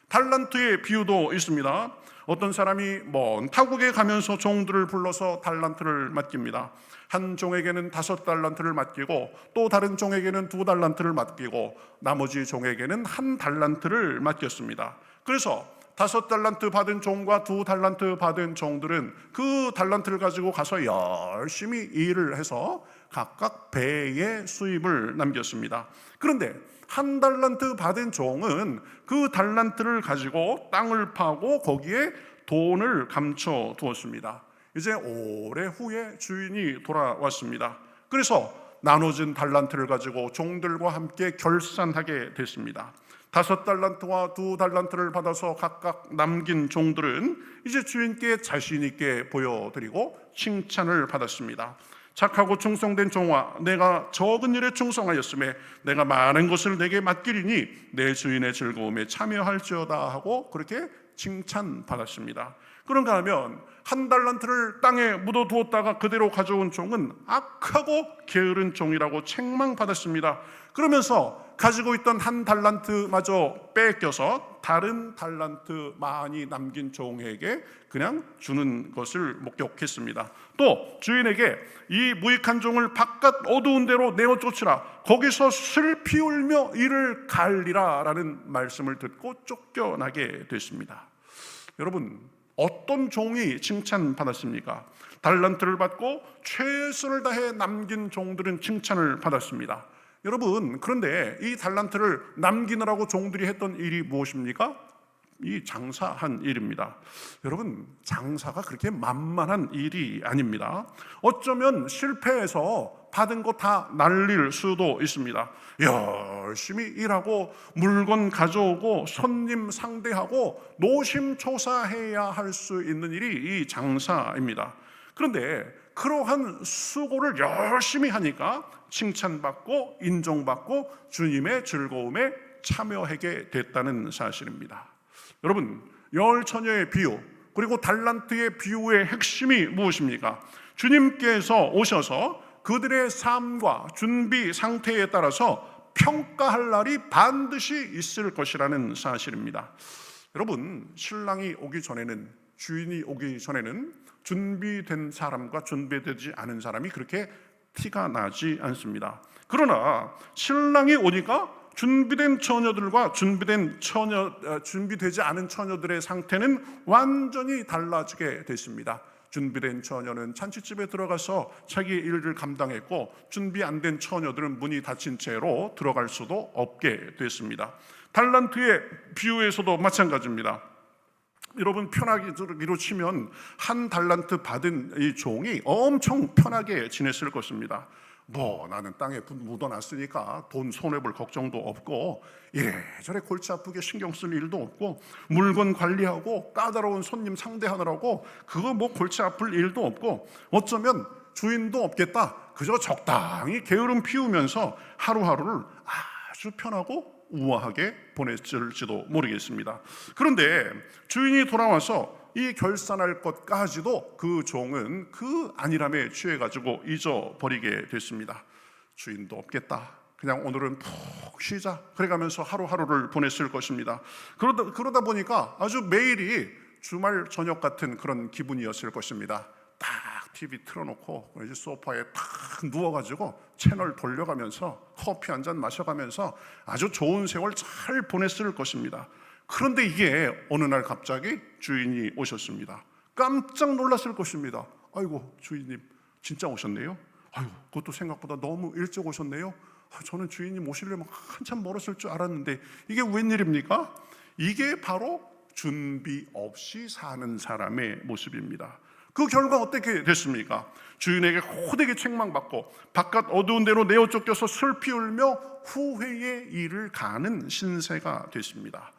달란트의 비유도 있습니다. 어떤 사람이 먼 타국에 가면서 종들을 불러서 달란트를 맡깁니다. 한 종에게는 5달란트를 맡기고 또 다른 종에게는 2달란트를 맡기고 나머지 종에게는 1달란트를 맡겼습니다. 그래서 5달란트 받은 종과 2달란트 받은 종들은 그 달란트를 가지고 가서 열심히 일을 해서 각각 배의 수입을 남겼습니다. 그런데 1달란트 받은 종은 그 달란트를 가지고 땅을 파고 거기에 돈을 감춰 두었습니다. 이제 오래 후에 주인이 돌아왔습니다. 그래서 나눠진 달란트를 가지고 종들과 함께 결산하게 됐습니다. 5달란트와 2달란트를 받아서 각각 남긴 종들은 이제 주인께 자신 있게 보여드리고 칭찬을 받았습니다. 착하고 충성된 종아, 내가 적은 일에 충성하였음에 내가 많은 것을 내게 맡기리니 내 주인의 즐거움에 참여할지어다 하고 그렇게 칭찬받았습니다. 그런가 하면 한 달란트를 땅에 묻어두었다가 그대로 가져온 종은 악하고 게으른 종이라고 책망받았습니다. 그러면서 가지고 있던 한 달란트마저 뺏겨서 다른 달란트 많이 남긴 종에게 그냥 주는 것을 목격했습니다. 또 주인에게 이 무익한 종을 바깥 어두운 데로 내어 쫓으라, 거기서 슬피 울며 이를 갈리라 라는 말씀을 듣고 쫓겨나게 됐습니다. 여러분, 어떤 종이 칭찬받았습니까? 달란트를 받고 최선을 다해 남긴 종들은 칭찬을 받았습니다. 여러분, 그런데 이 달란트를 남기느라고 종들이 했던 일이 무엇입니까? 이 장사한 일입니다. 여러분, 장사가 그렇게 만만한 일이 아닙니다. 어쩌면 실패해서 받은 거 다 날릴 수도 있습니다. 열심히 일하고 물건 가져오고 손님 상대하고 노심초사해야 할 수 있는 일이 이 장사입니다. 그런데 그러한 수고를 열심히 하니까 칭찬받고 인정받고 주님의 즐거움에 참여하게 됐다는 사실입니다. 여러분, 열 처녀의 비유 그리고 달란트의 비유의 핵심이 무엇입니까? 주님께서 오셔서 그들의 삶과 준비 상태에 따라서 평가할 날이 반드시 있을 것이라는 사실입니다. 여러분, 신랑이 오기 전에는, 주인이 오기 전에는 준비된 사람과 준비되지 않은 사람이 그렇게 티가 나지 않습니다. 그러나 신랑이 오니까 준비된 처녀들과 준비되지 않은 처녀들의 상태는 완전히 달라지게 됐습니다. 준비된 처녀는 잔치집에 들어가서 자기 일을 감당했고, 준비 안 된 처녀들은 문이 닫힌 채로 들어갈 수도 없게 됐습니다. 달란트의 비유에서도 마찬가지입니다. 여러분, 편하기로 치면 한 달란트 받은 이 종이 엄청 편하게 지냈을 것입니다. 나는 땅에 묻어놨으니까 돈 손해볼 걱정도 없고, 이래저래 골치 아프게 신경 쓸 일도 없고, 물건 관리하고 까다로운 손님 상대하느라고 그거 골치 아플 일도 없고, 어쩌면 주인도 없겠다, 그저 적당히 게으름 피우면서 하루하루를 아주 편하고 우아하게 보냈을지도 모르겠습니다. 그런데 주인이 돌아와서 이 결산할 것까지도 그 종은 그 안일함에 취해가지고 잊어버리게 됐습니다. 주인도 없겠다, 그냥 오늘은 푹 쉬자, 그래가면서 하루하루를 보냈을 것입니다. 그러다 보니까 아주 매일이 주말 저녁 같은 그런 기분이었을 것입니다. 딱 TV 틀어놓고 이제 소파에 탁 누워가지고 채널 돌려가면서 커피 한 잔 마셔가면서 아주 좋은 세월 잘 보냈을 것입니다. 그런데 이게 어느 날 갑자기 주인이 오셨습니다. 깜짝 놀랐을 것입니다. 아이고, 주인님 진짜 오셨네요. 아이고, 그것도 생각보다 너무 일찍 오셨네요. 저는 주인님 오시려면 한참 멀었을 줄 알았는데 이게 웬일입니까? 이게 바로 준비 없이 사는 사람의 모습입니다. 그 결과 어떻게 됐습니까? 주인에게 호되게 책망받고 바깥 어두운 데로 내어 쫓겨서 슬피 울며 후회의 일을 가는 신세가 됐습니다.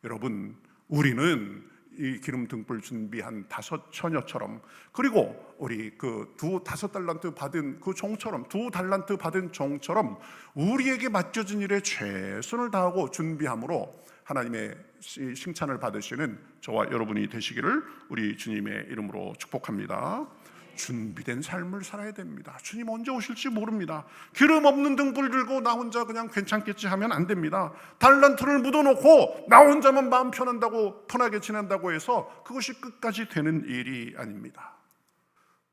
여러분, 우리는 이 기름 등불 준비한 5 처녀처럼, 그리고 우리 그 5 달란트 받은 그 종처럼, 2 달란트 받은 종처럼 우리에게 맡겨진 일에 최선을 다하고 준비함으로 하나님의 칭찬을 받으시는 저와 여러분이 되시기를 우리 주님의 이름으로 축복합니다. 준비된 삶을 살아야 됩니다. 주님 언제 오실지 모릅니다. 기름 없는 등불 들고 나 혼자 그냥 괜찮겠지 하면 안 됩니다. 달란트를 묻어놓고 나 혼자만 마음 편하게 지낸다고 해서 그것이 끝까지 되는 일이 아닙니다.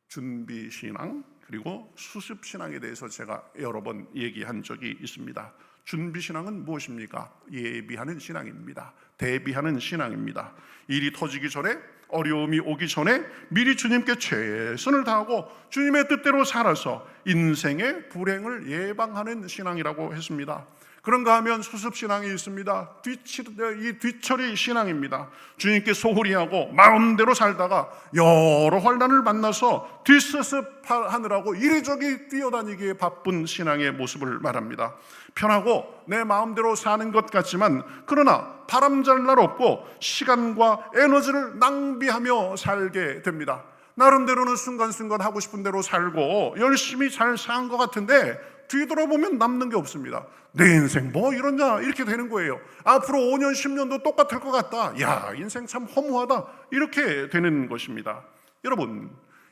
준비신앙 그리고 수습신앙에 대해서 제가 여러 번 얘기한 적이 있습니다. 준비신앙은 무엇입니까? 예비하는 신앙입니다. 대비하는 신앙입니다. 일이 터지기 전에, 어려움이 오기 전에 미리 주님께 최선을 다하고 주님의 뜻대로 살아서 인생의 불행을 예방하는 신앙이라고 했습니다. 그런가 하면 수습신앙이 있습니다. 이 뒤처리 신앙입니다. 주님께 소홀히 하고 마음대로 살다가 여러 환난을 만나서 뒷수습하느라고 이리저리 뛰어다니기에 바쁜 신앙의 모습을 말합니다. 편하고 내 마음대로 사는 것 같지만, 그러나 바람잘 날 없고 시간과 에너지를 낭비하며 살게 됩니다. 나름대로는 순간순간 하고 싶은 대로 살고 열심히 잘 산 것 같은데 뒤돌아보면 남는 게 없습니다. 내 인생 뭐 이러냐 이렇게 되는 거예요. 앞으로 5년 10년도 똑같을 것 같다. 야, 인생 참 허무하다. 이렇게 되는 것입니다. 여러분,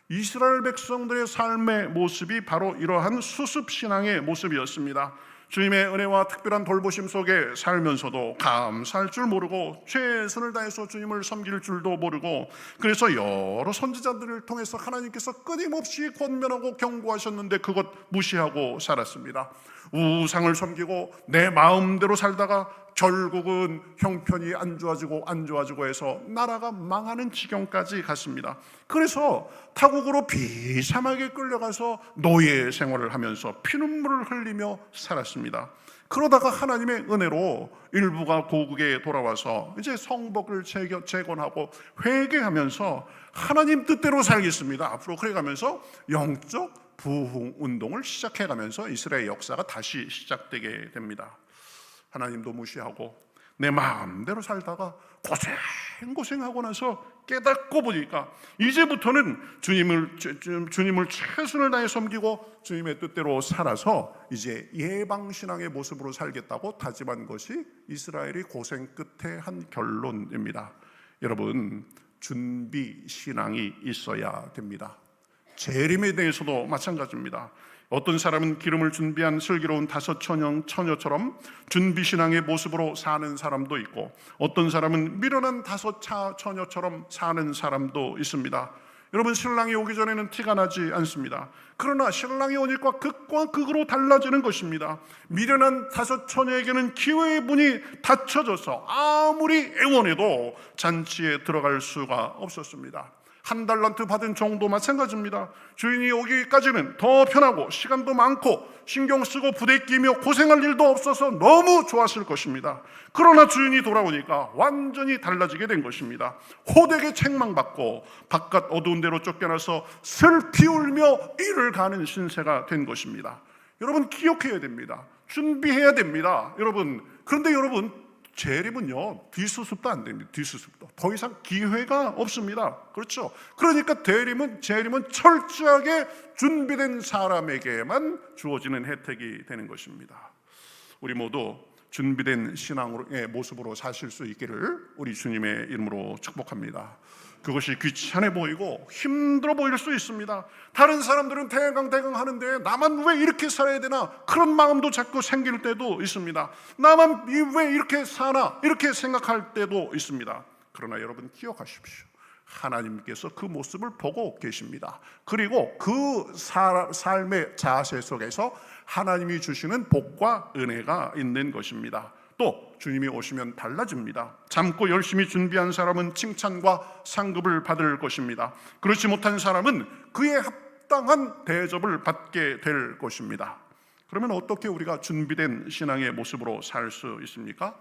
이스라엘 백성들의 삶의 모습이 바로 이러한 수습신앙의 모습이었습니다. 주님의 은혜와 특별한 돌보심 속에 살면서도 감사할 줄 모르고 최선을 다해서 주님을 섬길 줄도 모르고, 그래서 여러 선지자들을 통해서 하나님께서 끊임없이 권면하고 경고하셨는데 그것 무시하고 살았습니다. 우상을 섬기고 내 마음대로 살다가 결국은 형편이 안 좋아지고 해서 나라가 망하는 지경까지 갔습니다. 그래서 타국으로 비참하게 끌려가서 노예 생활을 하면서 피눈물을 흘리며 살았습니다. 그러다가 하나님의 은혜로 일부가 고국에 돌아와서 이제 성복을 재건하고 회개하면서 하나님 뜻대로 살겠습니다. 앞으로 그래가면서 영적 부흥 운동을 시작해가면서 이스라엘 역사가 다시 시작되게 됩니다. 하나님도 무시하고 내 마음대로 살다가 고생하고 나서 깨닫고 보니까 이제부터는 주님을 최선을 다해 섬기고 주님의 뜻대로 살아서 이제 예방신앙의 모습으로 살겠다고 다짐한 것이 이스라엘이 고생 끝에 한 결론입니다. 여러분, 준비신앙이 있어야 됩니다. 재림에 대해서도 마찬가지입니다. 어떤 사람은 기름을 준비한 슬기로운 5 처녀처럼 준비신앙의 모습으로 사는 사람도 있고, 어떤 사람은 미련한 5 처녀처럼 사는 사람도 있습니다. 여러분, 신랑이 오기 전에는 티가 나지 않습니다. 그러나 신랑이 오니까 극과 극으로 달라지는 것입니다. 미련한 5 처녀에게는 기회의 문이 닫혀져서 아무리 애원해도 잔치에 들어갈 수가 없었습니다. 1달란트 받은 종도 마찬가지입니다. 주인이 오기까지는 더 편하고 시간도 많고 신경 쓰고 부대끼며 고생할 일도 없어서 너무 좋았을 것입니다. 그러나 주인이 돌아오니까 완전히 달라지게 된 것입니다. 호되게 책망받고 바깥 어두운 데로 쫓겨나서 슬피 울며 이를 가는 신세가 된 것입니다. 여러분, 기억해야 됩니다. 준비해야 됩니다. 여러분, 그런데 여러분, 재림은요, 뒤수습도 안 됩니다. 뒤수습도 더 이상 기회가 없습니다. 그렇죠? 그러니까 재림은 철저하게 준비된 사람에게만 주어지는 혜택이 되는 것입니다. 우리 모두 준비된 신앙의 모습으로 사실 수 있기를 우리 주님의 이름으로 축복합니다. 그것이 귀찮아 보이고 힘들어 보일 수 있습니다. 다른 사람들은 대강 하는데 나만 왜 이렇게 살아야 되나, 그런 마음도 자꾸 생길 때도 있습니다. 나만 왜 이렇게 사나, 이렇게 생각할 때도 있습니다. 그러나 여러분, 기억하십시오. 하나님께서 그 모습을 보고 계십니다. 그리고 그 삶의 자세 속에서 하나님이 주시는 복과 은혜가 있는 것입니다. 또 주님이 오시면 달라집니다. 참고 열심히 준비한 사람은 칭찬과 상급을 받을 것입니다. 그렇지 못한 사람은 그에 합당한 대접을 받게 될 것입니다. 그러면 어떻게 우리가 준비된 신앙의 모습으로 살 수 있습니까?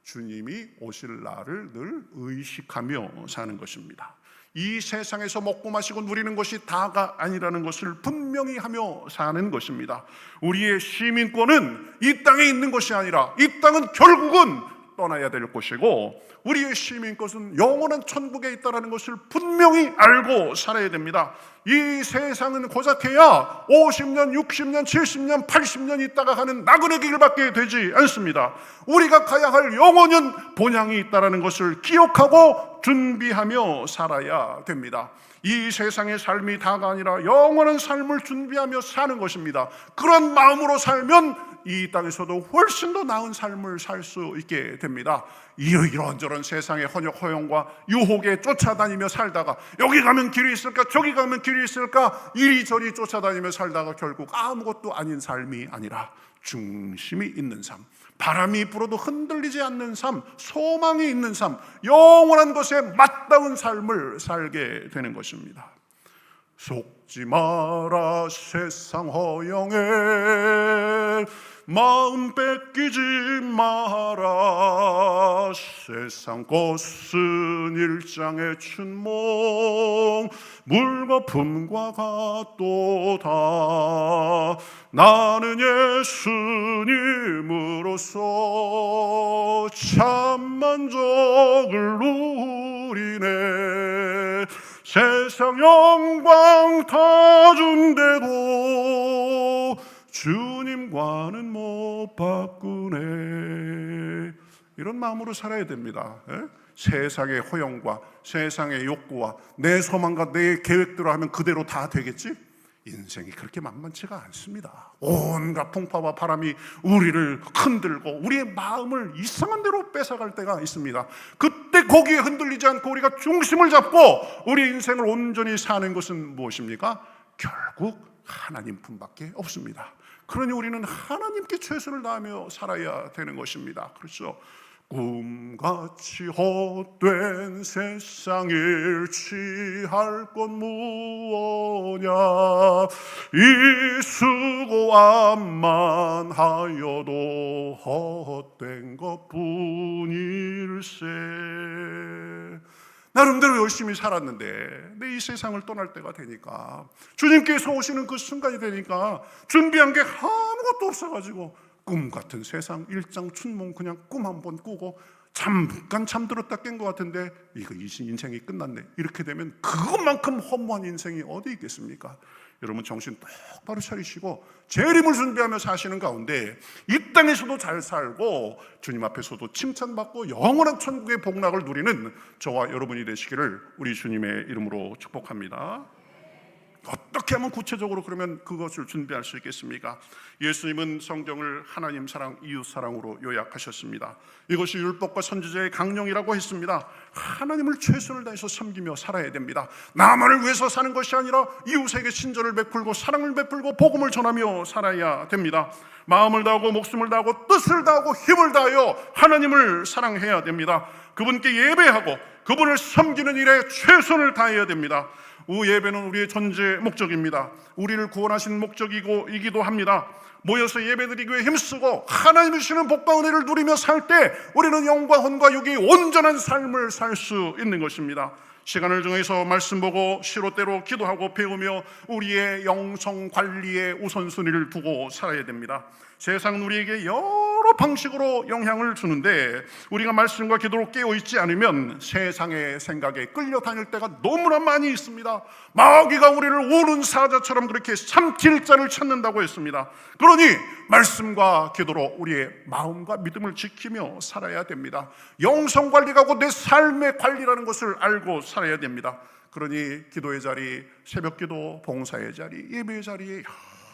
주님이 오실 날을 늘 의식하며 사는 것입니다. 이 세상에서 먹고 마시고 누리는 것이 다가 아니라는 것을 분명히 하며 사는 것입니다. 우리의 시민권은 이 땅에 있는 것이 아니라 이 땅은 결국은 떠나야 될 것이고, 우리의 시민권은 영원한 천국에 있다는 것을 분명히 알고 살아야 됩니다. 이 세상은 고작해야 50년, 60년, 70년, 80년 있다가 가는 나그네 길밖에 되지 않습니다. 우리가 가야 할 영원한 본향이 있다는 것을 기억하고 준비하며 살아야 됩니다. 이 세상의 삶이 다가 아니라 영원한 삶을 준비하며 사는 것입니다. 그런 마음으로 살면 이 땅에서도 훨씬 더 나은 삶을 살 수 있게 됩니다. 이런저런 세상의 헌역 허용과 유혹에 쫓아다니며 살다가 여기 가면 길이 있을까, 저기 가면 길이 있을까, 이리저리 쫓아다니며 살다가 결국 아무것도 아닌 삶이 아니라 중심이 있는 삶, 바람이 불어도 흔들리지 않는 삶, 소망이 있는 삶, 영원한 것에 맞닿은 삶을 살게 되는 것입니다. 속지 마라 세상 허영에 마음 뺏기지 마라. 세상 꽃은 일장의 춘몽 물거품과 같도다. 나는 예수님으로서 참 만족을 누리네. 세상 영광 다 준대도 주님과는 못 바꾸네. 이런 마음으로 살아야 됩니다. 세상의 허영과 세상의 욕구와 내 소망과 내 계획대로 하면 그대로 다 되겠지? 인생이 그렇게 만만치가 않습니다. 온갖 풍파와 바람이 우리를 흔들고 우리의 마음을 이상한 대로 뺏어갈 때가 있습니다. 그때 거기에 흔들리지 않고 우리가 중심을 잡고 우리 인생을 온전히 사는 것은 무엇입니까? 결국 하나님 품밖에 없습니다. 그러니 우리는 하나님께 최선을 다하며 살아야 되는 것입니다. 그렇죠? 꿈같이 헛된 세상을 취할 것 무엇냐, 이 수고함만 하여도 헛된 것뿐일세. 나름대로 열심히 살았는데 내 이 세상을 떠날 때가 되니까, 주님께서 오시는 그 순간이 되니까 준비한 게 아무것도 없어가지고 꿈 같은 세상, 일장춘몽, 그냥 꿈 한번 꾸고 잠깐 잠들었다 깬 것 같은데 이거 인생이 끝났네. 이렇게 되면 그것만큼 허무한 인생이 어디 있겠습니까? 여러분 정신 똑바로 차리시고 재림을 준비하며 사시는 가운데 이 땅에서도 잘 살고 주님 앞에서도 칭찬받고 영원한 천국의 복락을 누리는 저와 여러분이 되시기를 우리 주님의 이름으로 축복합니다. 어떻게 하면 구체적으로 그러면 그것을 준비할 수 있겠습니까? 예수님은 성경을 하나님 사랑, 이웃 사랑으로 요약하셨습니다. 이것이 율법과 선지자의 강령이라고 했습니다. 하나님을 최선을 다해서 섬기며 살아야 됩니다. 나만을 위해서 사는 것이 아니라 이웃에게 친절을 베풀고 사랑을 베풀고 복음을 전하며 살아야 됩니다. 마음을 다하고 목숨을 다하고 뜻을 다하고 힘을 다하여 하나님을 사랑해야 됩니다. 그분께 예배하고 그분을 섬기는 일에 최선을 다해야 됩니다. 예배는 우리의 존재 목적입니다. 우리를 구원하신 목적이기도 합니다. 모여서 예배드리기 위해 힘쓰고 하나님이 주시는 복과 은혜를 누리며 살 때 우리는 영과 혼과 육이 온전한 삶을 살 수 있는 것입니다. 시간을 정해서 말씀 보고 시로때로 기도하고 배우며 우리의 영성 관리에 우선순위를 두고 살아야 됩니다. 세상은 우리에게 여러 방식으로 영향을 주는데 우리가 말씀과 기도로 깨어있지 않으면 세상의 생각에 끌려다닐 때가 너무나 많이 있습니다. 마귀가 우리를 우는 사자처럼 그렇게 삼킬 자를 찾는다고 했습니다. 그러니 말씀과 기도로 우리의 마음과 믿음을 지키며 살아야 됩니다. 영성 관리가 고 내 삶의 관리라는 것을 알고 살아야 됩니다. 그러니 기도의 자리, 새벽기도, 봉사의 자리, 예배의 자리에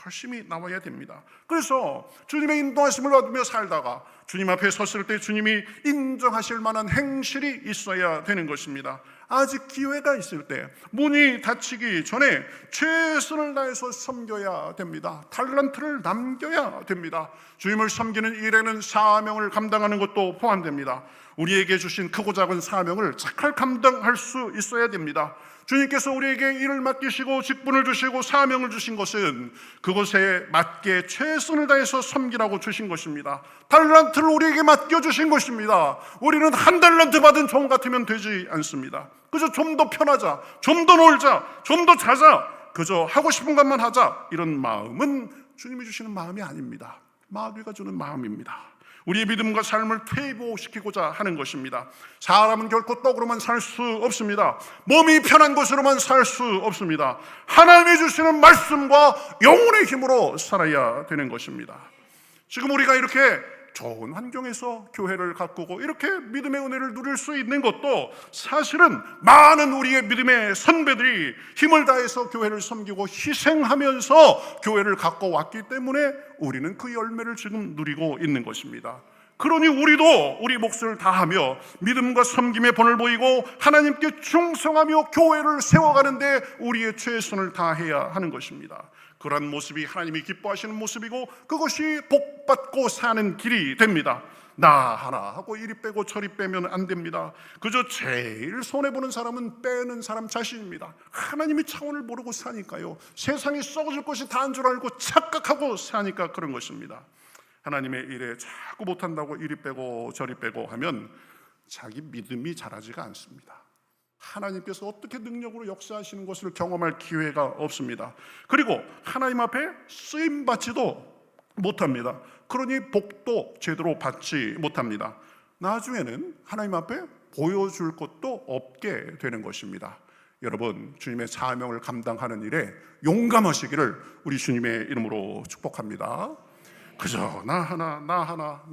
열심히 나와야 됩니다. 그래서 주님의 인도하심을 받으며 살다가 주님 앞에 섰을 때 주님이 인정하실 만한 행실이 있어야 되는 것입니다. 아직 기회가 있을 때 문이 닫히기 전에 최선을 다해서 섬겨야 됩니다. 달란트를 남겨야 됩니다. 주님을 섬기는 일에는 사명을 감당하는 것도 포함됩니다. 우리에게 주신 크고 작은 사명을 잘 감당할 수 있어야 됩니다. 주님께서 우리에게 일을 맡기시고 직분을 주시고 사명을 주신 것은 그것에 맞게 최선을 다해서 섬기라고 주신 것입니다. 달란트를 우리에게 맡겨주신 것입니다. 우리는 한 달란트 받은 종 같으면 되지 않습니다. 그저 좀 더 편하자, 좀 더 놀자, 좀 더 자자, 그저 하고 싶은 것만 하자, 이런 마음은 주님이 주시는 마음이 아닙니다. 마귀가 주는 마음입니다. 우리의 믿음과 삶을 퇴보시키고자 하는 것입니다. 사람은 결코 떡으로만 살 수 없습니다. 몸이 편한 것으로만 살 수 없습니다. 하나님이 주시는 말씀과 영혼의 힘으로 살아야 되는 것입니다. 지금 우리가 이렇게 좋은 환경에서 교회를 가꾸고 이렇게 믿음의 은혜를 누릴 수 있는 것도 사실은 많은 우리의 믿음의 선배들이 힘을 다해서 교회를 섬기고 희생하면서 교회를 가꿔왔기 때문에 우리는 그 열매를 지금 누리고 있는 것입니다. 그러니 우리도 우리 몫을 다하며 믿음과 섬김의 본을 보이고 하나님께 충성하며 교회를 세워가는데 우리의 최선을 다해야 하는 것입니다. 그러한 모습이 하나님이 기뻐하시는 모습이고 그것이 복받고 사는 길이 됩니다. 나 하나 하고 이리 빼고 저리 빼면 안 됩니다. 그저 제일 손해보는 사람은 빼는 사람 자신입니다. 하나님이 차원을 모르고 사니까요. 세상이 썩어질 것이 다인 줄 알고 착각하고 사니까 그런 것입니다. 하나님의 일에 자꾸 못한다고 이리 빼고 저리 빼고 하면 자기 믿음이 자라지가 않습니다. 하나님께서 어떻게 능력으로 역사하시는 것을 경험할 기회가 없습니다. 그리고 하나님 앞에 쓰임받지도 못합니다. 그러니 복도 제대로 받지 못합니다. 나중에는 하나님 앞에 보여줄 것도 없게 되는 것입니다. 여러분 주님의 사명을 감당하는 일에 용감하시기를 우리 주님의 이름으로 축복합니다. 그저 나 하나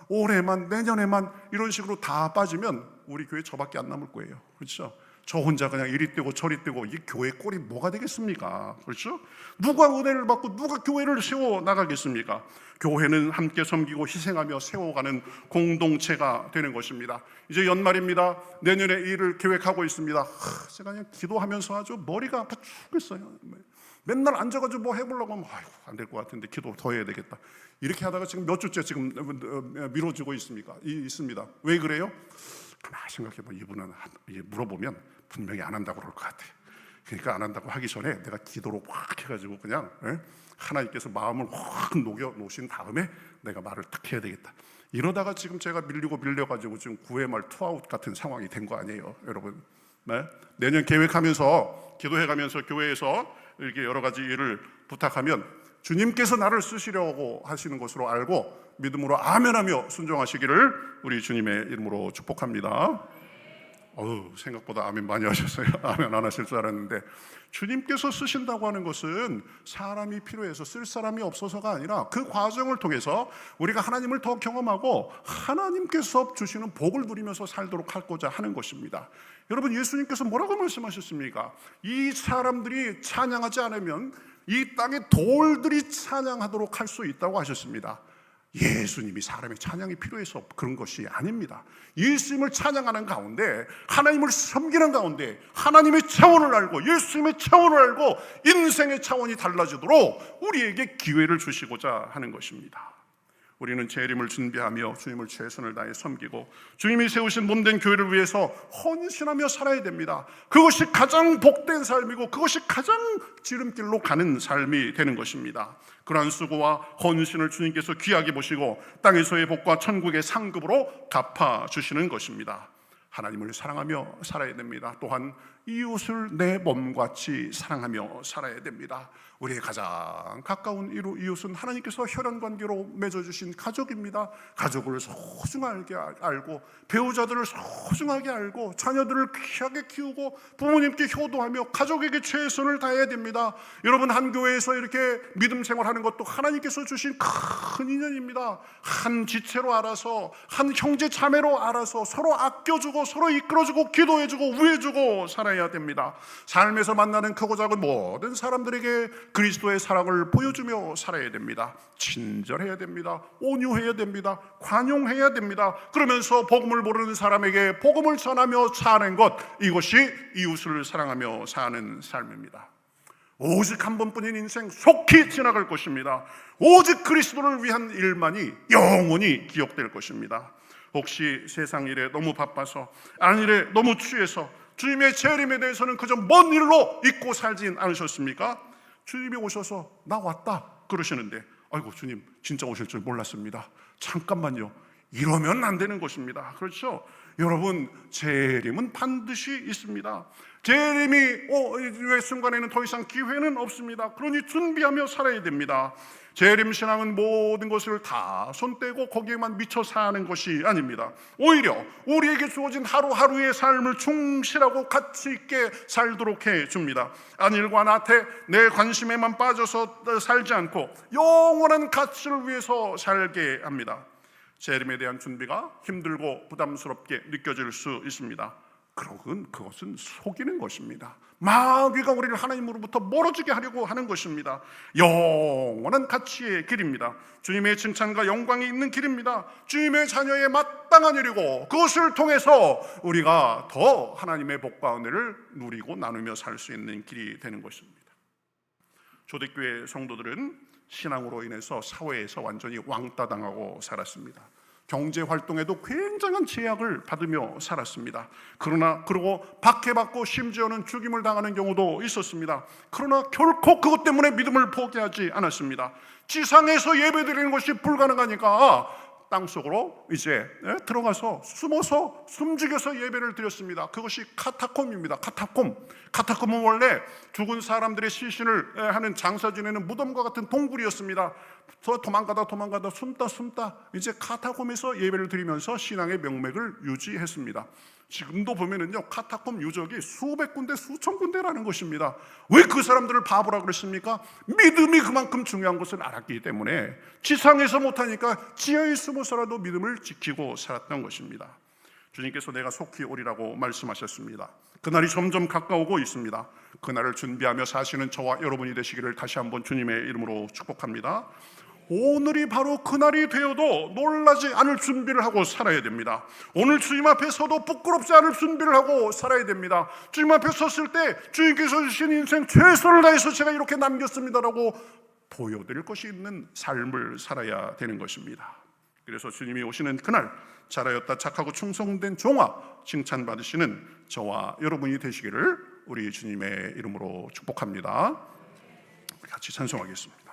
올해만 내년에만 이런 식으로 다 빠지면 우리 교회 저밖에 안 남을 거예요. 그렇죠? 저 혼자 그냥 이리 뛰고 저리 뛰고 이 교회 꼴이 뭐가 되겠습니까? 그렇죠? 누가 은혜를 받고 누가 교회를 세워 나가겠습니까? 교회는 함께 섬기고 희생하며 세워가는 공동체가 되는 것입니다. 이제 연말입니다. 내년에 일을 계획하고 있습니다. 제가 그냥 기도하면서 아주 머리가 아파 죽겠어요. 맨날 앉아가지고 뭐 해보려고 하면 아이고 안 될 것 같은데 기도 더 해야 되겠다. 이렇게 하다가 지금 몇 주째 지금 미뤄지고 있습니다. 왜 그래요? 가만히 생각해보면 이분은 물어보면 분명히 안 한다고 그럴 것 같아. 그러니까 안 한다고 하기 전에 내가 기도로 확 해가지고 그냥 하나님께서 마음을 확 녹여 놓으신 다음에 내가 말을 딱 해야 되겠다. 이러다가 지금 제가 밀려가지고 지금 9회 말 투아웃 같은 상황이 된 거 아니에요, 여러분? 네? 내년 계획하면서 기도해가면서 교회에서 이렇게 여러 가지 일을 부탁하면 주님께서 나를 쓰시려고 하시는 것으로 알고 믿음으로 아멘하며 순종하시기를 우리 주님의 이름으로 축복합니다. 생각보다 아멘 많이 하셨어요. 아멘 안 하실 줄 알았는데 주님께서 쓰신다고 하는 것은 사람이 필요해서 쓸 사람이 없어서가 아니라 그 과정을 통해서 우리가 하나님을 더 경험하고 하나님께서 주시는 복을 누리면서 살도록 하고자 하는 것입니다. 여러분 예수님께서 뭐라고 말씀하셨습니까? 이 사람들이 찬양하지 않으면 이 땅의 돌들이 찬양하도록 할 수 있다고 하셨습니다. 예수님이 사람의 찬양이 필요해서 그런 것이 아닙니다. 예수님을 찬양하는 가운데 하나님을 섬기는 가운데 하나님의 차원을 알고 예수님의 차원을 알고 인생의 차원이 달라지도록 우리에게 기회를 주시고자 하는 것입니다. 우리는 재림을 준비하며 주님을 최선을 다해 섬기고 주님이 세우신 몸된 교회를 위해서 헌신하며 살아야 됩니다. 그것이 가장 복된 삶이고 그것이 가장 지름길로 가는 삶이 되는 것입니다. 그러한 수고와 헌신을 주님께서 귀하게 보시고 땅에서의 복과 천국의 상급으로 갚아주시는 것입니다. 하나님을 사랑하며 살아야 됩니다. 또한 이웃을 내 몸같이 사랑하며 살아야 됩니다. 우리의 가장 가까운 이웃은 하나님께서 혈연관계로 맺어주신 가족입니다. 가족을 소중하게 알고 배우자들을 소중하게 알고 자녀들을 귀하게 키우고 부모님께 효도하며 가족에게 최선을 다해야 됩니다. 여러분 한 교회에서 이렇게 믿음 생활하는 것도 하나님께서 주신 큰 인연입니다. 한 지체로 알아서 한 형제 자매로 알아서 서로 아껴주고 서로 이끌어주고 기도해주고 위해주고 살아야 됩니다. 삶에서 만나는 크고 작은 모든 사람들에게 그리스도의 사랑을 보여주며 살아야 됩니다. 친절해야 됩니다. 온유해야 됩니다. 관용해야 됩니다. 그러면서 복음을 모르는 사람에게 복음을 전하며 사는 것, 이것이 이웃을 사랑하며 사는 삶입니다. 오직 한 번뿐인 인생 속히 지나갈 것입니다. 오직 그리스도를 위한 일만이 영원히 기억될 것입니다. 혹시 세상 일에 너무 바빠서 안일에 너무 취해서 주님의 재림에 대해서는 그저 먼 일로 잊고 살진 않으셨습니까? 주님이 오셔서 나 왔다 그러시는데 아이고 주님 진짜 오실 줄 몰랐습니다. 잠깐만요. 이러면 안 되는 것입니다. 그렇죠? 여러분 재림은 반드시 있습니다. 재림이 왜 순간에는 더 이상 기회는 없습니다. 그러니 준비하며 살아야 됩니다. 재림 신앙은 모든 것을 다 손떼고 거기에만 미쳐 사는 것이 아닙니다. 오히려 우리에게 주어진 하루하루의 삶을 충실하고 가치 있게 살도록 해줍니다. 안일과 나태 내 관심에만 빠져서 살지 않고 영원한 가치를 위해서 살게 합니다. 재림에 대한 준비가 힘들고 부담스럽게 느껴질 수 있습니다. 그것은 속이는 것입니다. 마귀가 우리를 하나님으로부터 멀어지게 하려고 하는 것입니다. 영원한 가치의 길입니다. 주님의 칭찬과 영광이 있는 길입니다. 주님의 자녀의 마땅한 일이고 그것을 통해서 우리가 더 하나님의 복과 은혜를 누리고 나누며 살 수 있는 길이 되는 것입니다. 초대교회 성도들은 신앙으로 인해서 사회에서 완전히 왕따당하고 살았습니다. 경제 활동에도 굉장한 제약을 받으며 살았습니다. 그리고 박해받고 심지어는 죽임을 당하는 경우도 있었습니다. 그러나 결코 그것 때문에 믿음을 포기하지 않았습니다. 지상에서 예배드리는 것이 불가능하니까 땅속으로 이제 들어가서 숨어서 숨죽여서 예배를 드렸습니다. 그것이 카타콤입니다. 카타콤은 원래 죽은 사람들의 시신을 하는 장사 지내는 무덤과 같은 동굴이었습니다. 도망가다 숨다 이제 카타콤에서 예배를 드리면서 신앙의 명맥을 유지했습니다. 지금도 보면은요, 카타콤 유적이 수백 군데 수천 군데라는 것입니다. 왜 그 사람들을 바보라 그랬습니까? 믿음이 그만큼 중요한 것을 알았기 때문에 지상에서 못하니까 지하에 숨어서라도 믿음을 지키고 살았던 것입니다. 주님께서 내가 속히 오리라고 말씀하셨습니다. 그날이 점점 가까우고 있습니다. 그날을 준비하며 사시는 저와 여러분이 되시기를 다시 한번 주님의 이름으로 축복합니다. 오늘이 바로 그날이 되어도 놀라지 않을 준비를 하고 살아야 됩니다. 오늘 주님 앞에 서도 부끄럽지 않을 준비를 하고 살아야 됩니다. 주님 앞에 섰을 때 주님께서 주신 인생 최선을 다해서 제가 이렇게 남겼습니다라고 보여드릴 것이 있는 삶을 살아야 되는 것입니다. 그래서 주님이 오시는 그날 잘하였다 착하고 충성된 종아 칭찬받으시는 저와 여러분이 되시기를 우리 주님의 이름으로 축복합니다. 우리 같이 찬송하겠습니다.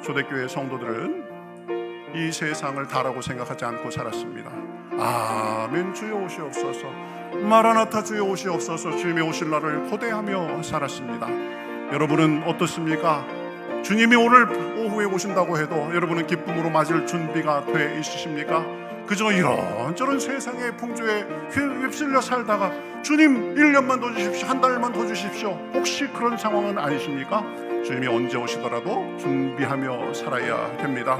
초대교회 성도들은 이 세상을 다라고 생각하지 않고 살았습니다. 아멘 주여 오시옵소서, 마라나타 주여 오시옵소서, 주님의 오실 날을 고대하며 살았습니다. 여러분은 어떻습니까? 주님이 오늘 오후에 오신다고 해도 여러분은 기쁨으로 맞을 준비가 돼 있으십니까? 그저 이런저런 세상의 풍조에 휩쓸려 살다가 주님 1년만 더 주십시오, 한 달만 더 주십시오, 혹시 그런 상황은 아니십니까? 주님이 언제 오시더라도 준비하며 살아야 됩니다.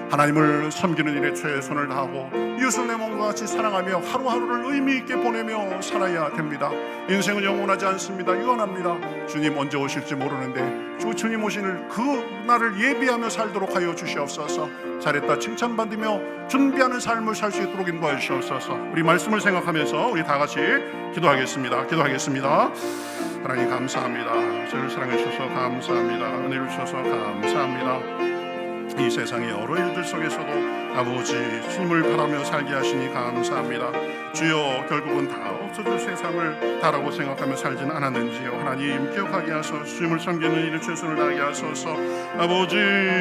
하나님을 섬기는 일에 최선을 다하고 이웃을 내 몸과 같이 사랑하며 하루하루를 의미 있게 보내며 살아야 됩니다. 인생은 영원하지 않습니다. 유한합니다. 주님 언제 오실지 모르는데 주님 오시는 그 날을 예비하며 살도록 하여 주시옵소서. 잘했다 칭찬받으며 준비하는 삶을 살 수 있도록 인도하여 주시옵소서. 우리 말씀을 생각하면서 우리 다 같이 기도하겠습니다. 하나님 감사합니다. 저를 사랑해 주셔서 감사합니다. 은혜를 주셔서 감사합니다. 이 세상의 여러 일들 속에서도 아버지 주님을 바라며 살게 하시니 감사합니다. 주여 결국은 다 없어질 세상을 다라고 생각하며 살진 않았는지요. 하나님 기억하게 하소서. 주님을 섬기는 일에 최선을 다하게 하소서. 아버지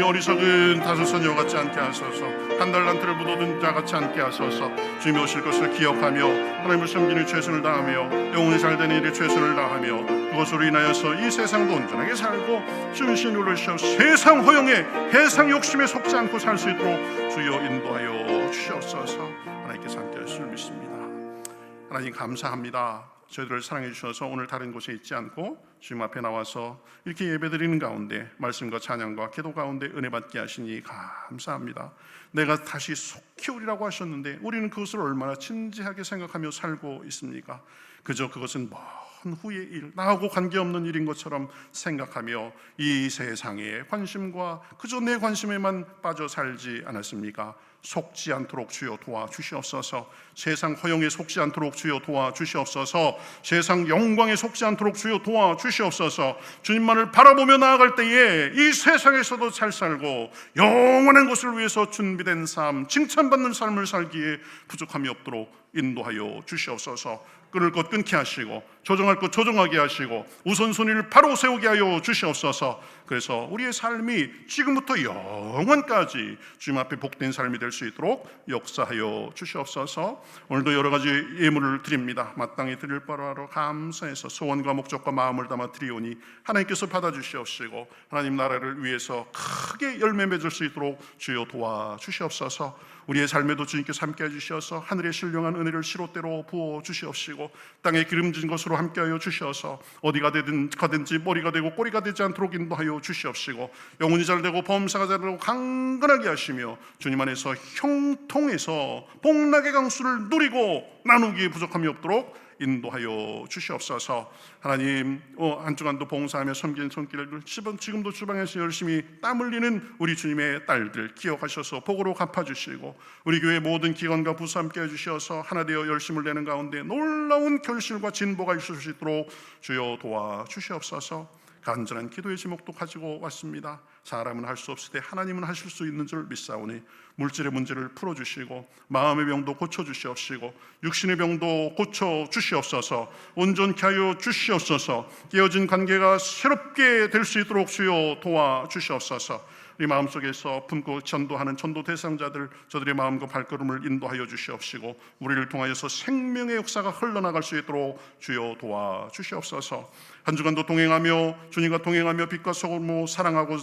어리석은 다섯선녀 같지 않게 하소서. 한 달란트를 묻어둔 자 같지 않게 하소서. 주님이 오실 것을 기억하며 하나님을 섬기는 일에 최선을 다하며 영혼이 잘되는 일에 최선을 다하며 그것으로 인하여서 이 세상도 온전하게 살고 주신 누르시어 세상 허영에 해상 욕심에 속지 않고 살 수 있도록 주여 인도하여 주시옵소서. 하나님께서 함께 하실 줄 믿습니다. 하나님 감사합니다. 저희들을 사랑해 주셔서 오늘 다른 곳에 있지 않고 주님 앞에 나와서 이렇게 예배드리는 가운데 말씀과 찬양과 기도 가운데 은혜 받게 하시니 감사합니다. 내가 다시 속히 오리라고 하셨는데 우리는 그것을 얼마나 진지하게 생각하며 살고 있습니까? 그저 그것은 먼 후의 일, 나하고 관계없는 일인 것처럼 생각하며 이 세상의 관심과 그저 내 관심에만 빠져 살지 않았습니까? 속지 않도록 주여 도와주시옵소서. 세상 허영에 속지 않도록 주여 도와주시옵소서. 세상 영광에 속지 않도록 주여 도와주시옵소서. 주님만을 바라보며 나아갈 때에 이 세상에서도 잘 살고 영원한 것을 위해서 준비된 삶, 칭찬받는 삶을 살기에 부족함이 없도록 인도하여 주시옵소서. 끊을 것 끊게 하시고 조정할 것 조정하게 하시고 우선순위를 바로 세우게 하여 주시옵소서. 그래서 우리의 삶이 지금부터 영원까지 주님 앞에 복된 삶이 될 수 있도록 역사하여 주시옵소서. 오늘도 여러 가지 예물을 드립니다. 마땅히 드릴 바로 감사해서 소원과 목적과 마음을 담아 드리오니 하나님께서 받아주시옵시고 하나님 나라를 위해서 크게 열매 맺을 수 있도록 주여 도와주시옵소서. 우리의 삶에도 주님께서 함께 해주셔서 하늘의 신령한 은혜를 시롯대로 부어주시옵시고 땅에 기름진 것으로 함께하여 주셔서 어디가 되든 가든지 머리가 되고 꼬리가 되지 않도록 인도하여 주시옵시고 영혼이 잘되고 범사가 잘되고 강건하게 하시며 주님 안에서 형통해서 복락의 강수를 누리고 나누기에 부족함이 없도록 인도하여 주시옵소서. 하나님 한 주간도 봉사하며 섬기는 손길을 지금도 주방에서 열심히 땀 흘리는 우리 주님의 딸들 기억하셔서 복으로 갚아주시고 우리 교회 모든 기관과 부서 함께 해주셔서 하나 되어 열심을 내는 가운데 놀라운 결실과 진보가 있을 수 있도록 주여 도와주시옵소서. 간절한 기도의 제목도 가지고 왔습니다. 사람은 할 수 없을 때 하나님은 하실 수 있는 줄 믿사오니 물질의 문제를 풀어주시고 마음의 병도 고쳐주시옵시고 육신의 병도 고쳐주시옵소서. 온전케 하여 주시옵소서. 깨어진 관계가 새롭게 될 수 있도록 주여 도와주시옵소서. 우리 마음속에서 품고 전도하는 전도 대상자들 저들의 마음과 발걸음을 인도하여 주시옵시고 우리를 통하여서 생명의 역사가 흘러나갈 수 있도록 주여 도와주시옵소서. 한 주간도 동행하며 주님과 동행하며 빛과 소금으로 사랑하고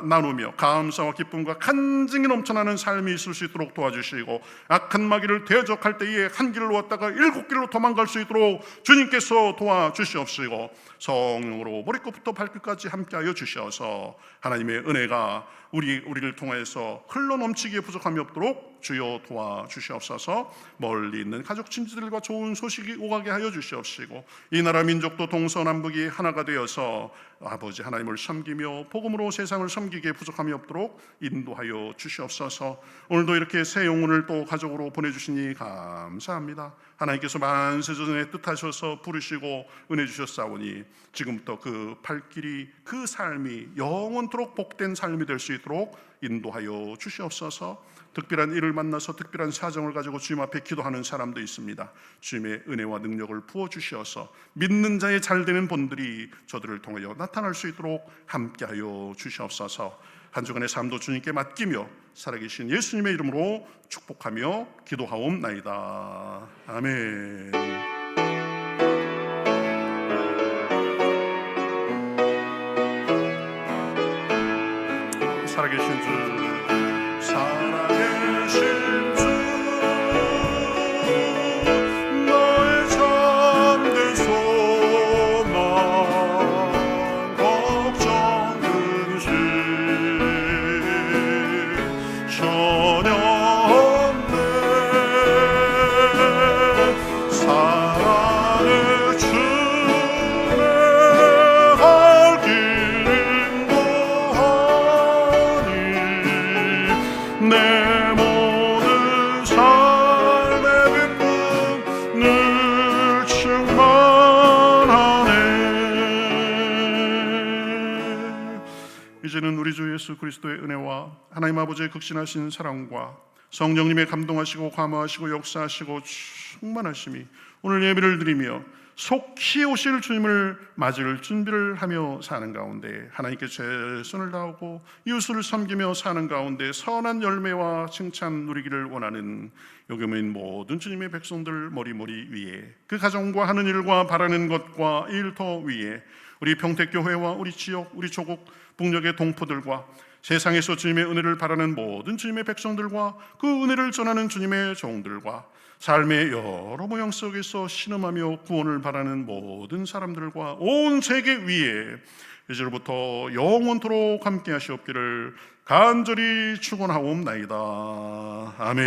나누며 감사와 기쁨과 간증이 넘쳐나는 삶이 있을 수 있도록 도와주시고 악한 마귀를 대적할 때에 한 길로 왔다가 7길로 도망갈 수 있도록 주님께서 도와주시옵시고 성령으로 머리끝부터 발끝까지 함께하여 주셔서 하나님의 은혜가 우리를 통해서 흘러넘치기에 부족함이 없도록 주여 도와주시옵소서. 멀리 있는 가족 친지들과 좋은 소식이 오가게 하여 주시옵시고 이 나라 민족도 동서남북이 하나가 되어서 아버지 하나님을 섬기며 복음으로 세상을 섬기기에 부족함이 없도록 인도하여 주시옵소서. 오늘도 이렇게 새 영혼을 또 가족으로 보내주시니 감사합니다. 하나님께서 만세전에 뜻하셔서 부르시고 은혜 주셨사오니 지금부터 그 발길이 그 삶이 영원토록 복된 삶이 될 수 있도록 인도하여 주시옵소서. 특별한 일을 만나서 특별한 사정을 가지고 주님 앞에 기도하는 사람도 있습니다. 주님의 은혜와 능력을 부어주셔서 믿는 자의 잘되는 본들이 저들을 통하여 나타날 수 있도록 함께하여 주시옵소서. 한 주간의 삶도 주님께 맡기며 살아계신 예수님의 이름으로 축복하며 기도하옵나이다. 아멘. 살아계신 주, 살아계신 주, 너의 참된 소망, 걱정 근심 전혀 없네. 사랑의 주내 갈 길 인도하니 내 모든 삶의 기쁨 늘 충만하네. 이제는 우리 주 예수 그리스도의 은혜와 하나님 아버지의 극진하신 사랑과 성령님의 감동하시고 감화하시고 역사하시고 충만하심이 오늘 예배를 드리며 속히 오실 주님을 맞을 준비를 하며 사는 가운데 하나님께 최선을 다하고 이웃을 섬기며 사는 가운데 선한 열매와 칭찬 누리기를 원하는 요금인 모든 주님의 백성들 머리머리 위에 그 가정과 하는 일과 바라는 것과 일터 위에 우리 평택교회와 우리 지역 우리 조국 북녘의 동포들과 세상에서 주님의 은혜를 바라는 모든 주님의 백성들과 그 은혜를 전하는 주님의 종들과 삶의 여러 모양 속에서 신음하며 구원을 바라는 모든 사람들과 온 세계 위에 이제로부터 영원토록 함께 하시옵기를 간절히 축원하옵나이다. 아멘.